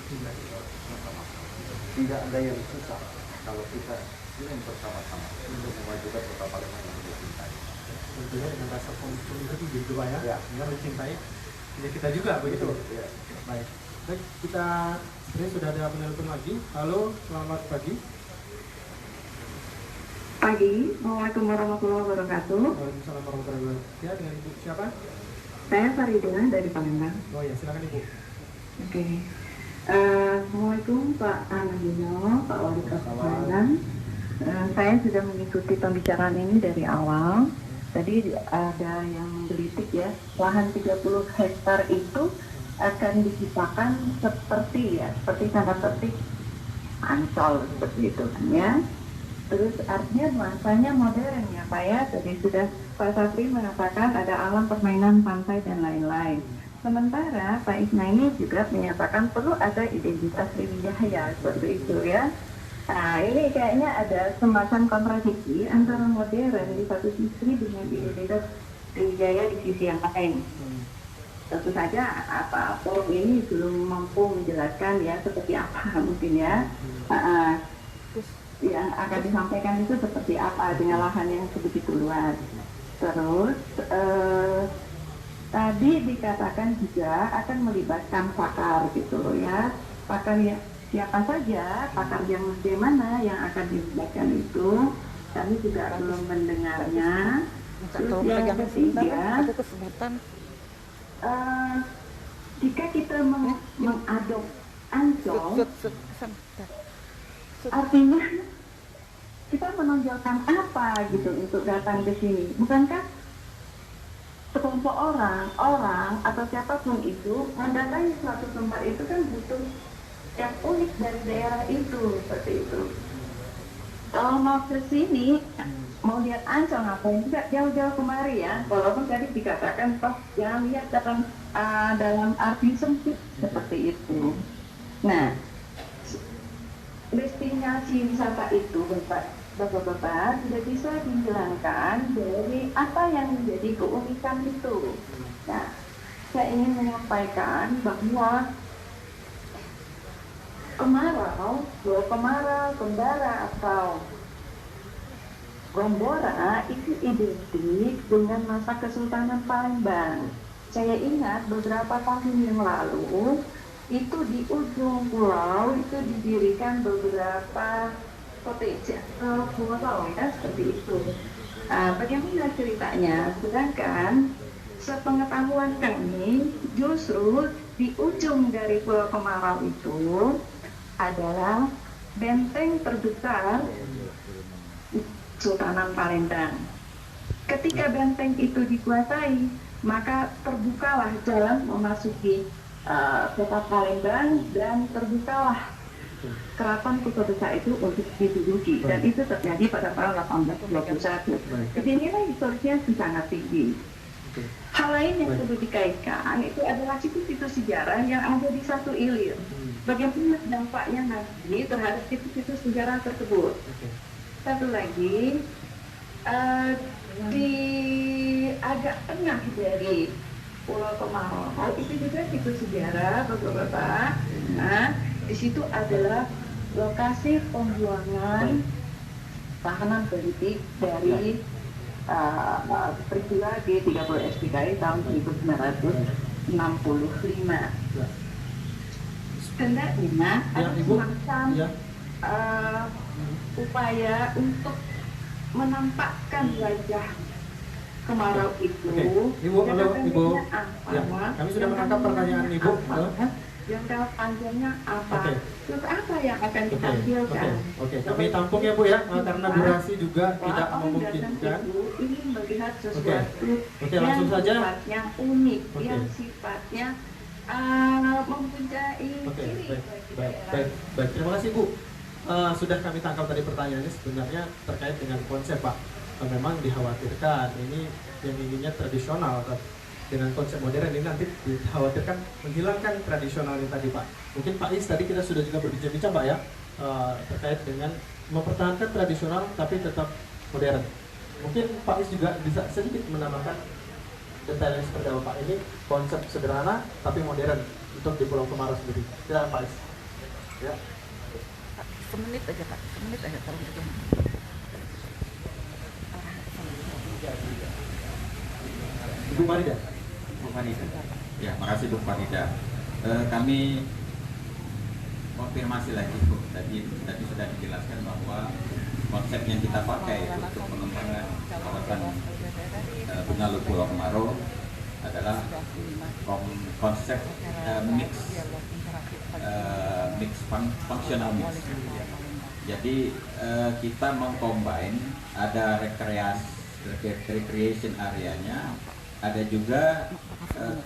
S4: tidak ada yang susah kalau kita ingin bersama-sama untuk memajukan Kota Palembang yang kita cintai.
S3: Tentunya dengan rasa komitmen itu begitu Pak ya, dengan mencintai ya kita juga begitu.
S4: Ya.
S3: Baik, kita sebenarnya sudah ada penelpon lagi. Halo, selamat pagi.
S10: Pagi, Assalamualaikum warahmatullahi wabarakatuh.
S3: Waalaikumsalam warahmatullahi wabarakatuh. Ya, dengan Ibu siapa?
S10: Saya Faridina dari Palembang.
S3: Oh ya, silakan Ibu.
S10: Oke. Assalamualaikum Pak Anandino, Pak Wali Kota Palembang. Saya sudah mengikuti pembicaraan ini dari awal. Tadi ada yang menggelitik ya, lahan 30 hektar itu akan diciptakan seperti tanda petik Ancol seperti itu kan ya. Terus artinya nuansanya modern ya Pak ya. Tadi sudah Pak Safri mengatakan ada alam permainan pantai dan lain-lain. Sementara Pak Ismaili juga menyatakan perlu ada identitas Sriwijaya seperti itu ya. Nah ini kayaknya ada semacam kontradiksi antara modern di satu sisi dengan identitas Sriwijaya di sisi yang lain. Tentu saja forum ini belum mampu menjelaskan ya seperti apa mungkin ya. Yang akan disampaikan itu seperti apa dengan lahan yang sebegitu luas. Terus tadi dikatakan juga akan melibatkan pakar gitu loh ya. Pakar ya, siapa saja, pakar yang bagaimana yang akan dilibatkan itu kami juga belum mendengarnya. Terus yang ketiga, jika kita mengadop Ancol, artinya kita menonjolkan apa gitu untuk datang ke sini? Bukankah sekelompok orang atau siapapun itu mendatangi suatu tempat itu kan butuh yang unik dari daerah itu seperti itu. Kalau mau ke sini, mau lihat Ancol ngapain juga jauh-jauh kemari ya. Walaupun tadi dikatakan toh jangan lihat dalam arti sempit seperti itu. Nah, destinasi wisata itu Bapak-bapak sudah bisa dihilangkan dari apa yang menjadi keunikan itu. Nah, saya ingin menyampaikan bahwa Kemarau, Kembara atau Gombora itu identik dengan masa Kesultanan Palembang. Saya ingat beberapa tahun yang lalu itu di ujung pulau itu didirikan beberapa cottage pulau ya seperti itu. Bagaimana ceritanya? Sedangkan sepengetahuan kami justru di ujung dari Pulau Kemarau itu adalah benteng terbesar Sultanan Palembang. Ketika benteng itu dikuasai, maka terbukalah jalan memasuki kota Palembang dan terbukalah keraton Kota Besar itu untuk diduduki, dan itu terjadi pada tahun 1821. Jadi inilah historisnya sangat tinggi. Hal lain yang perlu dikaitkan itu adalah situs-situs sejarah yang ada di Satu Ilir. Bagaimana dampaknya nanti terhadap situs-situs sejarah tersebut. Satu lagi, di agak tengah dari Pulau Kemarau itu juga situs sejarah, Bapak-bapak. Nah, di situ adalah lokasi pembuangan tahanan politik dari peristiwa G30 SPKI tahun 1965. Hendaknya ada semacam upaya untuk menampakkan wajah Kemarau itu.
S3: Ibu, halo Ibu. Ya, kami sudah menangkap pertanyaan Ibu.
S10: Jangka panjangnya apa? Terus apa yang akan ditampilkan?
S3: Oke, kami tampung ya Bu ya, karena durasi juga tidak memungkinkan.
S10: Ingin melihat sesuatu
S3: langsung saja.
S10: yang sifatnya unik, yang sifatnya mempunyai ciri.
S3: Baik. Terima kasih Bu. Sudah kami tangkap tadi pertanyaannya sebenarnya terkait dengan konsep Pak. Memang dikhawatirkan ini yang inginnya tradisional dengan konsep modern ini nanti dikhawatirkan menghilangkan tradisional ini tadi Pak. Mungkin Pak Is tadi kita sudah juga berbincang-bincang Pak ya terkait dengan mempertahankan tradisional tapi tetap modern. Mungkin Pak Is juga bisa sedikit menambahkan detailnya seperti apa Pak. Ini konsep sederhana tapi modern untuk di Pulau Kemarau sendiri. Silakan Pak Is. Ya.
S1: Semenit aja Pak, semenit aja tolong aja.
S3: Bu Farida.
S9: Ya, makasih Bu Farida. Kami konfirmasi lagi Bu. Tadi sudah dijelaskan bahwa konsep yang kita pakai untuk pengembangan kawasan Benalu Pulau Kemarau adalah konsep mix functional mix. Jadi kita mengcombine, ada recreation areanya, ada juga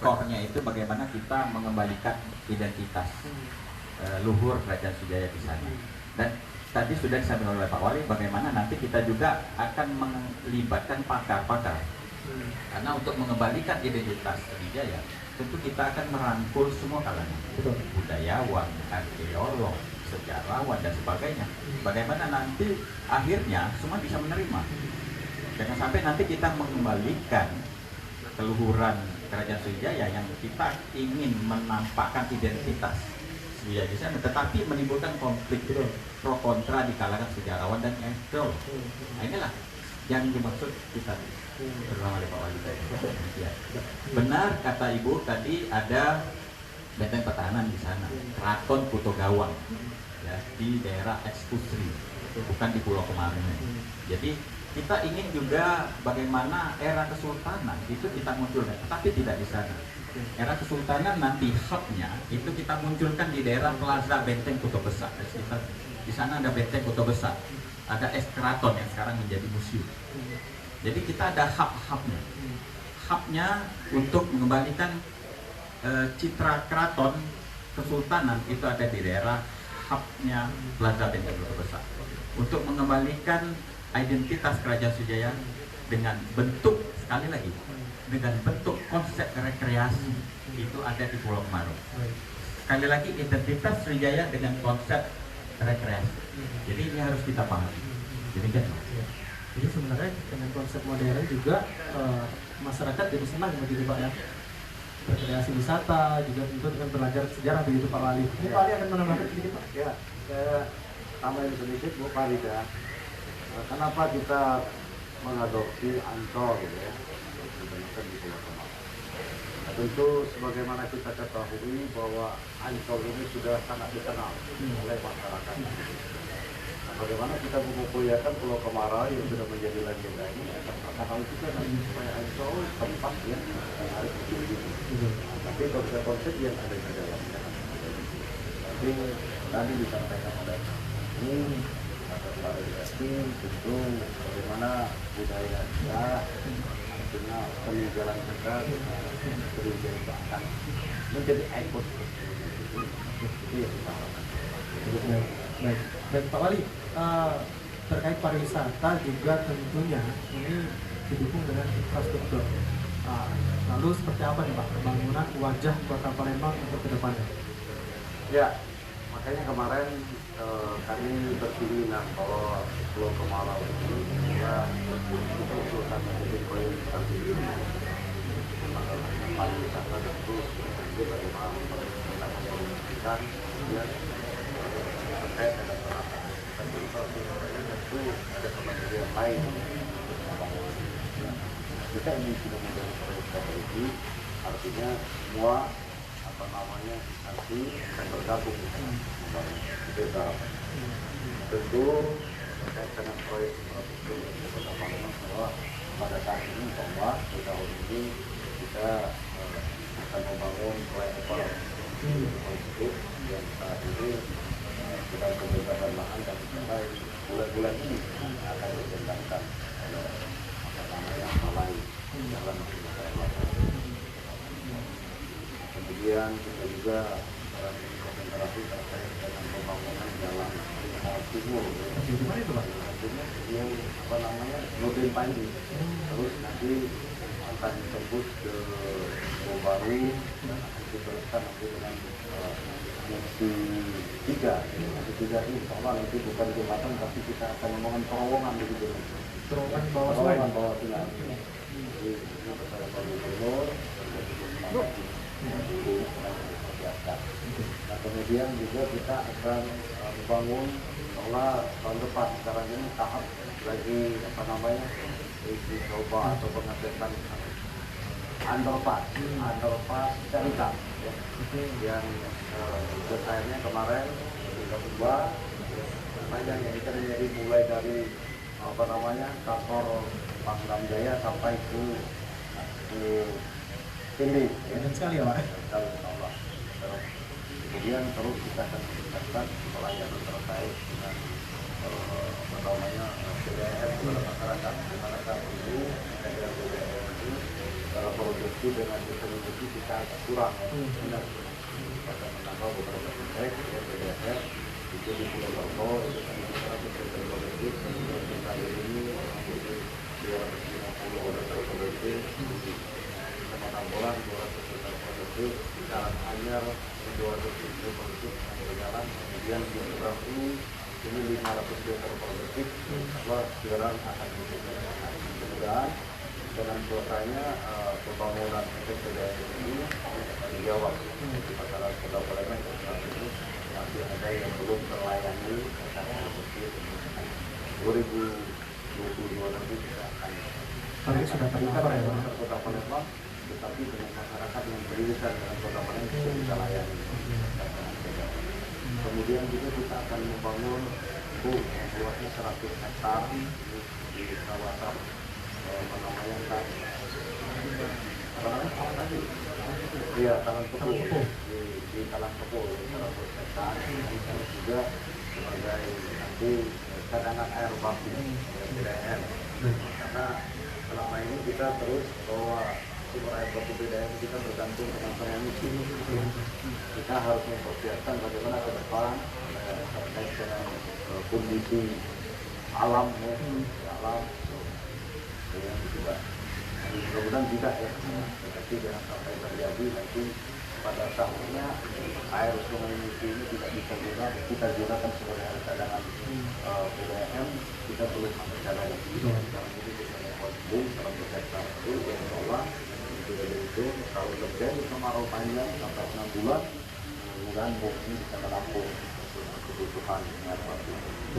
S9: core-nya itu bagaimana kita mengembalikan identitas luhur Kerajaan Sriwijaya di sana. Dan tadi sudah disampaikan oleh Pak Wali bagaimana nanti kita juga akan melibatkan pakar-pakar. Karena untuk mengembalikan identitas Sriwijaya tentu kita akan merangkul semua kalangan, budayawan, arkeolog, sejarawan dan sebagainya. Bagaimana nanti akhirnya semua bisa menerima. Jangan sampai nanti kita mengembalikan keluhuran Kerajaan Sriwijaya yang kita ingin menampakkan identitas Sriwijaya di sana, tetapi menimbulkan konflik pro kontra di kalangan sejarawan dan arkeolog. Nah, inilah yang dimaksud kita terutama oleh Pak Wali tadi. Ya. Benar kata Ibu tadi ada benteng pertahanan di sana, Keraton Puto Gawang, ya, di daerah Eksklusri, bukan di Pulau Kemarau. Jadi kita ingin juga bagaimana era kesultanan itu kita munculkan, tapi tidak di sana. Era kesultanan nanti hubnya itu kita munculkan di daerah Plaza Benteng Kota Besar. Di sana ada Benteng Kota Besar, ada Keraton yang sekarang menjadi museum. Jadi kita ada hubnya untuk mengembalikan citra keraton kesultanan itu ada di daerah hubnya Plaza Benteng Kota Besar. Untuk mengembalikan identitas Kerajaan Sriwijaya dengan bentuk, sekali lagi, dengan bentuk konsep rekreasi itu ada di Pulau Kemarau. Sekali lagi, identitas Sriwijaya dengan konsep rekreasi. Jadi ini harus kita pahami.
S3: Jadi sebenarnya dengan konsep modern juga masyarakat jadi senang begitu Pak ya. Rekreasi wisata juga tentu dengan belajar sejarah begitu Pak Wali. Ini Pak Wali akan menambahkan sedikit Pak.
S4: Ya, saya tambahin sedikit Bu Farida. Kenapa kita mengadopsi Ancol gitu ya? Dibandingkan di Pulau Kemarau. Nah, tentu sebagaimana kita ketahui bahwa Ancol ini sudah sangat dikenal oleh masyarakat. Bagaimana kita mengupayakan Pulau Kemarau yang sudah menjadi legenda ini karena hal itu kan supaya Ancol tempat yang harus dikunjungi. Tapi konsep-konsep yang ada di dalamnya. Tapi tadi disampaikan oleh ini Pak Edi tentu bagaimana budaya kita, artinya peninggalan kita akan menjadi ikon itu yang kita harapkan.
S3: Baik Pak Wali, terkait pariwisata juga tentunya ini didukung dengan infrastruktur. Lalu seperti apa nih Pak pembangunan wajah Kota Palembang untuk kedepannya?
S4: Ya, makanya kemarin kami berpilihan kalau sebelum kemarau ini kita usulkan menjadi proyek strategi pariwisata tentu itu bagaimana kita mempromosikan kemudian terkait dengan penataan. Tapi tentu ada kementerian lain kita ini sudah menjadi proyek strategi, artinya semua instansi akan bergabung itu tentu terkait dengan proyek infrastruktur Kota Palembang bahwa pada saat ini bahwa di tahun ini kita akan membangun proyek itu yang saat ini kita pembebasan lahan dan sampai bulan-bulan ini akan dijalankan oleh Malai jalan kemudian kita juga konsentrasi terkait dengan pembangunan jalan timur yang Nurdin Panji terus nanti akan tembus ke Baru dan akan diteruskan nanti dengan misi 3 ini insya Allah nanti bukan jembatan tapi kita akan membangun terowongan begitu
S3: terowongan bawah sungai
S4: jadi ini bersama Pak Gubernur nah kemudian juga kita akan membangun seolah tahun depan sekarang ini tahap lagi uji coba atau pengetesan underpass Carita yang desainnya kemarin kita ubah panjangnya kita jadi mulai dari kantor Pangdam Jaya sampai ke Tindi
S3: keren sekali ya Pak.
S4: Kemudian terus kita akan meningkatkan pelayanan terkait dengan BBM kepada masyarakat di mana saat ini BBM itu produksi dengan distribusi kita agak kurang benar pada menambah beberapa titik BBM itu di Pulau Lombok itu kan kita bisa produksi kemudian kita ini 250 orang terproduksi Tambolan 200 produksi di Jalan Anyar 200 produksi yang berjalan kemudian di Seberang ini 500 produksi bahwa sekarang akan dilakukan mudah-mudahan dengan selesainya pembangunan PDAM ini dijawab di masyarakat Kota Palembang ini masih ada yang belum terlayani karena seperti 2022 nanti kita akan
S3: sudah terlihat ya
S4: Kota Palembang tetapi dengan masyarakat yang beririsan dengan Kota Palembang bisa kita layani. Kemudian juga kita akan membangun luasnya 100 hektar di kawasan Talang Kepo di Talang Kepo 100 hektar dan juga sebagai nanti cadangan air baku BDM karena selama ini kita terus bahwa sumber air baku BDM kita bergantung dengan musim. Kita harus mempersiapkan bagaimana ke depan terkait dengan kondisi alam alam yang juga mudah-mudahan tidak ya, tapi jangan sampai terjadi nanti pada tahunnya air sungai Musi ini tidak bisa kita gunakan sebagai air cadangan BBM, kita belum ada cadangan. Sekarang ini kita membuat boom 100 hektar itu yang Allah sudah itu kalau terjadi kemarau panjang sampai 6 bulan, mudah-mudahan boom ini bisa menampung kebutuhan air baku.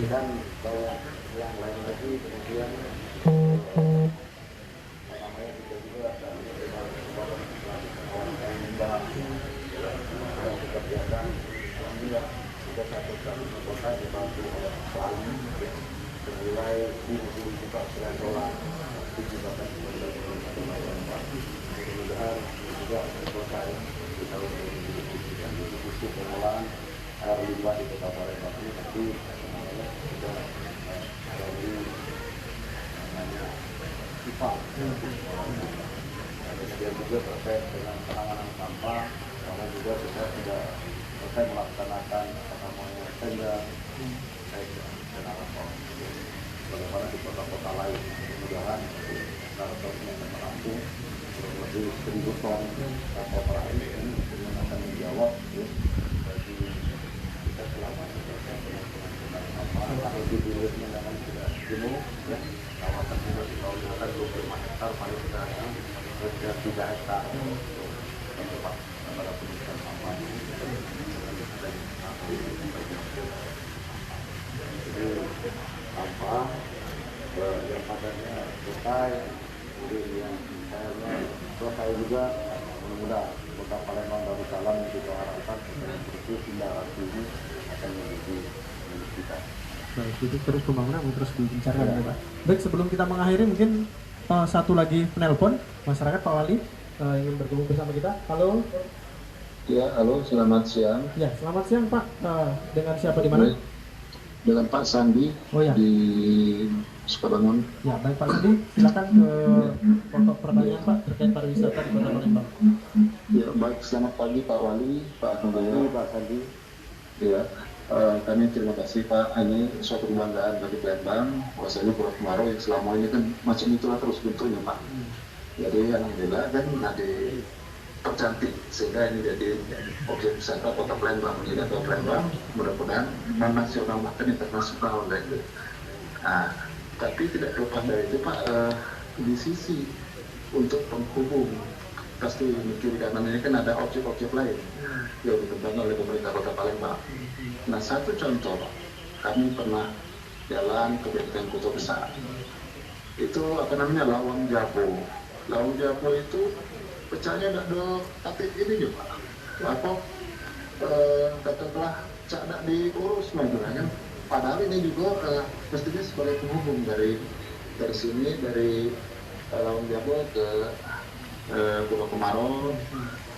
S4: Dan yang lain lagi kemudian kita juga akan dikerjakan alhamdulillah kita satu kali kota dibantu oleh Bali senilai 20 juta dolar dijualkan kepada mudah-mudahan juga selesai di tahun 2020 dan diskusi pengelolaan air limbah di Kota Palembang ini nanti sudah dari namanya IPA. Kemudian juga terkait dengan penanganan sampah, karena juga kita sudah selesai melaksanakan tenda terkait dengan penanganan bagaimana di kota-kota lain. Mudah-mudahan Saratoga yang menampung distributor atau peran ini akan menjawab ya, bagi kita selama ini kalau di dulunya akan sudah jenuh ya, kawasan kita di kawasan 25 hektar paling tidak 3 hektar tempat pada pendidikan sampah ini jadi sampah yang padannya selesai, kemudian yang selesai juga mudah-mudahan Kota Palembang Darussalam yang kita harapkan bersih hingga ini akan menjadi milik kita.
S3: Baik, itu terus pembangunan terus dibicarakan ya Pak. Baik, sebelum kita mengakhiri mungkin satu lagi penelpon masyarakat Pak Wali ingin bergabung bersama kita. Halo.
S11: Ya, halo, selamat siang.
S3: Ya, selamat siang Pak. Dengan siapa di mana?
S11: Dengan Pak Sandi di Sukabangun.
S3: Ya, baik Pak Sandi, silakan ke pokok pertanyaan Pak terkait pariwisata di Kota Palembang.
S11: Ya, baik, selamat pagi Pak Wali, Pak Anogoyo, Pak Sandi. Ya, kami terima kasih Pak. Ini suatu kebanggaan bagi Palembang. Bahwasanya Pulau Kemarau yang selama ini kan macam itulah terus bentuknya Pak. Jadi alhamdulillah kan ada tercantik sehingga ini jadi objek wisata Kota Palembang, menjadi Kota Palembang, mudah-mudahan nasional bahkan internasional dan itu. Nah, tapi tidak terlepas dari itu Pak, di sisi untuk penghubung pasti kiri kanan ini kan ada objek-objek lain yang dikembangkan oleh pemerintah Kota Palembang. Nah, satu contoh Pak, kami pernah jalan ke Benteng Kota Besar. Itu apa namanya, Lawang Japo. Lawang Japo itu pecahnya tidak ada tatip ini juga apa katakanlah cak tidak diurus kan, padahal ini juga mestinya sebagai penghubung dari sini dari Lawang Japo ke Pulau Kemarau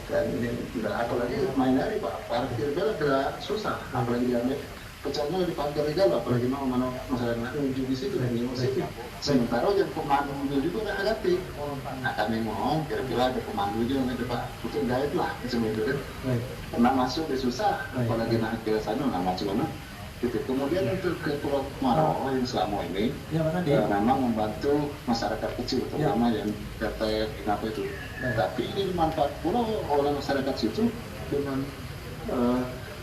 S11: dan ini tidak, apalagi main hari Pak parkir bela tidak susah, apalagi diambil pecahnya di parkir legal, apalagi mau masalah menuju di situ dan di situ. Sementara yang pemandu juga tidak hati. Nah, kami mohon kira-kira ada pemandu juga gitu Pak, untuk guide lah macam itu kan. Karena masuk dia susah, apalagi nak ke sana nak macam mana. Gitu. Kemudian untuk ke Pulau Kemarau yang selama ini memang membantu masyarakat kecil, terutama yang kata kenapa itu. Tapi ini dimanfaat pula oleh masyarakat situ dengan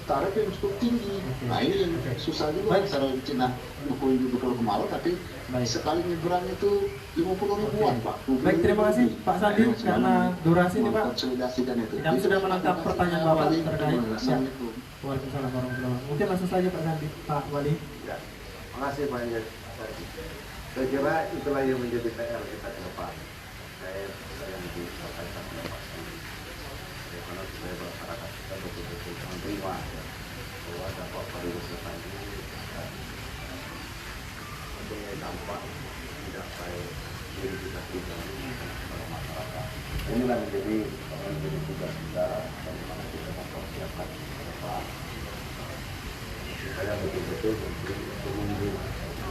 S11: tarif yang cukup tinggi. Nah, ini yang susah juga cara Cina di Pulau Kemarau, tapi sekali nyebrang itu 50 ribuan Pak.
S3: Baik, terima kasih Pak Sandi karena durasi ini Pak. Kami sudah menangkap pertanyaan Bapak terkait. Waalaikumsalam warahmatullahi wabarakatuh. Mungkin langsung saja Pak Sandi, Pak Wali.
S4: Ya, terima kasih Pak Yed. Saya kira itulah yang menjadi PR kita ke depan. Yang disampaikan oleh Pak Sandi. Bagaimana supaya masyarakat kita betul-betul menerima bahwa dampak pariwisata ini mempunyai dampak tidak baik diri kita pribadi kepada masyarakat. Inilah menjadi tugas kita bagaimana kita mempersiapkan ke depan supaya betul-betul memberi pengunjung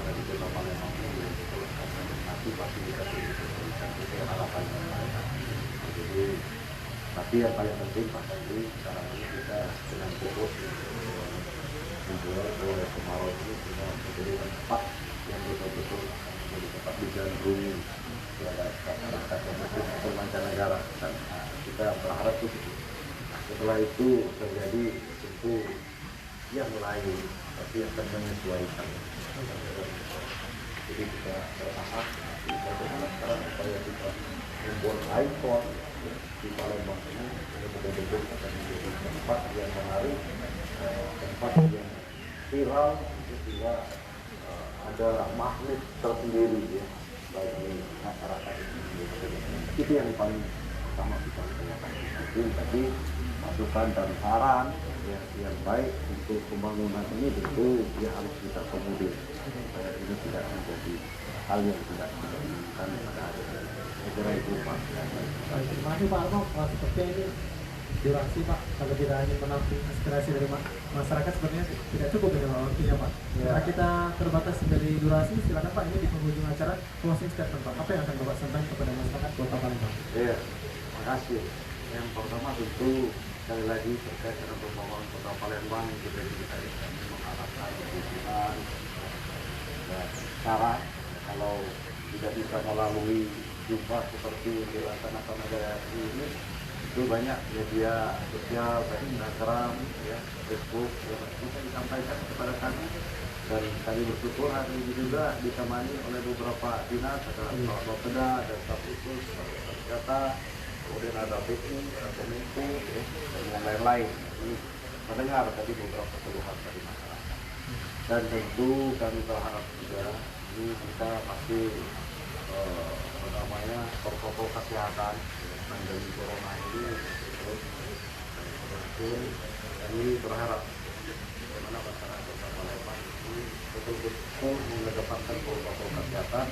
S4: dari Kota Palembang ini nanti fasilitas ini diberikan sesuai harapan mereka. Jadi tapi yang paling penting Pak Sandi, sekarang ini kita dengan fokus menjual Pulau Kemarau ini sudah menjadi tempat yang betul-betul menjadi tempat digandrungi kepada masyarakat domestik atau mancanegara. Dan kita berharap itu setelah itu terjadi tentu yang lain, tapi akan menyesuaikan. Jadi kita berharap kita berharap sekarang supaya kita membuat ikon di Palembang ini betul-betul akan menjadi tempat yang menarik, tempat yang viral, sehingga ada magnet tersendiri ya bagi masyarakat ini. Itu yang paling utama kita lakukan. Tapi masukan dan saran yang baik untuk pembangunan ini tentu dia harus kita komodir supaya ini tidak menjadi hal yang tidak diinginkan pada hari ini. Saya kira itu Pak.
S3: Terima kasih Pak Arno. Seperti ini durasi Pak, kalau kita ingin menampung aspirasi dari masyarakat sebenarnya tidak cukup dengan waktunya Pak. Karena kita terbatas dari durasi, silakan Pak, ini di penghujung acara closing statement Pak. Apa yang akan Bapak sampaikan kepada masyarakat Kota Palembang?
S4: Iya, terima kasih. Yang pertama tentu sekali lagi terkait dengan pembangunan Kota Palembang kita mengharapkan dukungan dan cara kalau tidak bisa melalui jumpa seperti yang dilaksanakan ada ini, itu banyak media sosial, Instagram, ya, Facebook, yang bisa disampaikan kepada kami. Dan kami bersyukur hari ini juga ditemani oleh beberapa dinas, ada Pak Bapeda, ada staf khusus, data, kemudian ada BI, ada Kominfo, ya, dan yang lain-lain. Ini mendengar tadi beberapa keluhan dari masyarakat. Dan tentu kami berharap juga ini kita masih protokol kesehatan pandemi corona ini terus. Kami berharap bagaimana masyarakat Kota Palembang ini betul-betul mengedepankan protokol kesehatan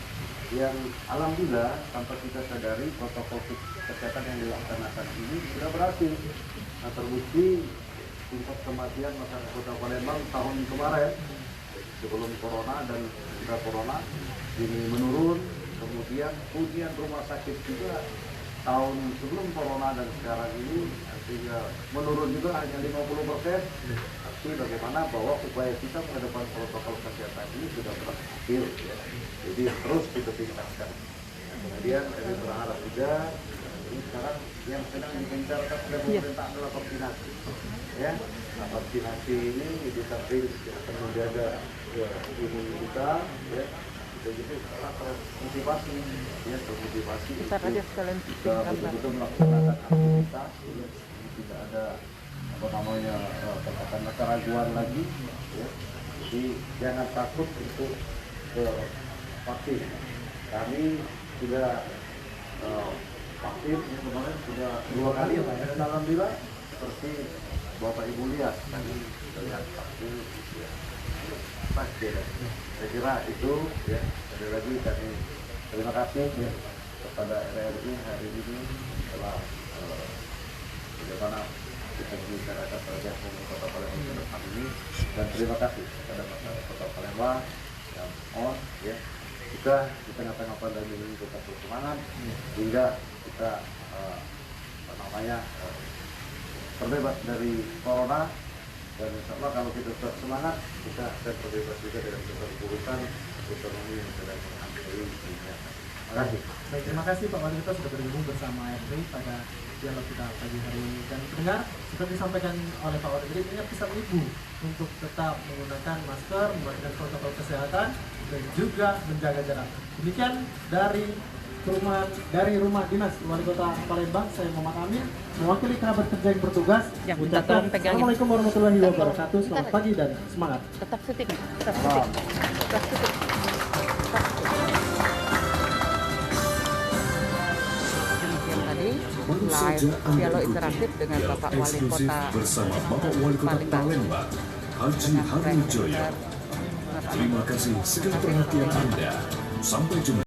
S4: yang alhamdulillah tanpa kita sadari protokol kesehatan yang dilaksanakan ini sudah berhasil. Nah, terbukti tingkat kematian masyarakat Kota Palembang tahun kemarin sebelum corona dan sudah corona ini menurun, kemudian hunian rumah sakit juga tahun sebelum corona dan sekarang ini artinya menurun juga hanya 50%. Tapi bagaimana bahwa upaya kita mengedepan protokol kesehatan ini sudah berhasil, ya. Jadi terus kita tingkatkan. Kemudian kami berharap juga ini sekarang yang sedang digencarkan oleh pemerintah adalah vaksinasi, ya. Nah, vaksinasi ini di samping akan menjaga imunitas, ya. Jadi termotivasi, ya, termotivasi
S1: Kita aja sekalian
S4: kita betul-betul melaksanakan aktivitas, ya. Tidak ada keraguan lagi, ya. Jadi jangan takut untuk vaksin. Kami sudah vaksin kemarin sudah 2 kali, ya, dan alhamdulillah seperti Bapak Ibu lihat tadi terlihat vaksin, ya. Saya kira itu, ya. Sekali lagi kami terima kasih, ya, kepada RRI hari ini telah bagaimana kita membicarakan terhadap Kota Palembang ke depan ini, dan terima kasih kepada masyarakat Kota Palembang yang ya kita di tengah-tengah pandemi ini tetap bersemangat hingga kita terbebas dari corona. Dan insya Allah kalau kita tetap semangat, kita akan terbebas juga dari keterpurukan ekonomi yang sedang menghampiri dunia. Terima kasih.
S3: Baik, terima kasih Pak Wali Kota sudah bergabung bersama RRI pada dialog kita pagi hari ini. Dan pendengar, seperti disampaikan oleh Pak Wali Kota, ingat pesan Ibu untuk tetap menggunakan masker, menggunakan protokol kesehatan, dan juga menjaga jarak. Demikian dari rumah dinas Wali Kota Palembang, saya Muhammad Amin, mewakili kerabat kerja yang bertugas. Assalamualaikum warahmatullahi wabarakatuh. Selamat pagi dan semangat.
S1: Tetap setik, tetap setik, tetap setik. Demikian tadi live dialog interaktif dengan Bapak Wali Kota
S2: bersama Bapak Wali Kota Palembang, Haji Haryojoyo. Terima kasih segala perhatian Anda. Sampai jumpa.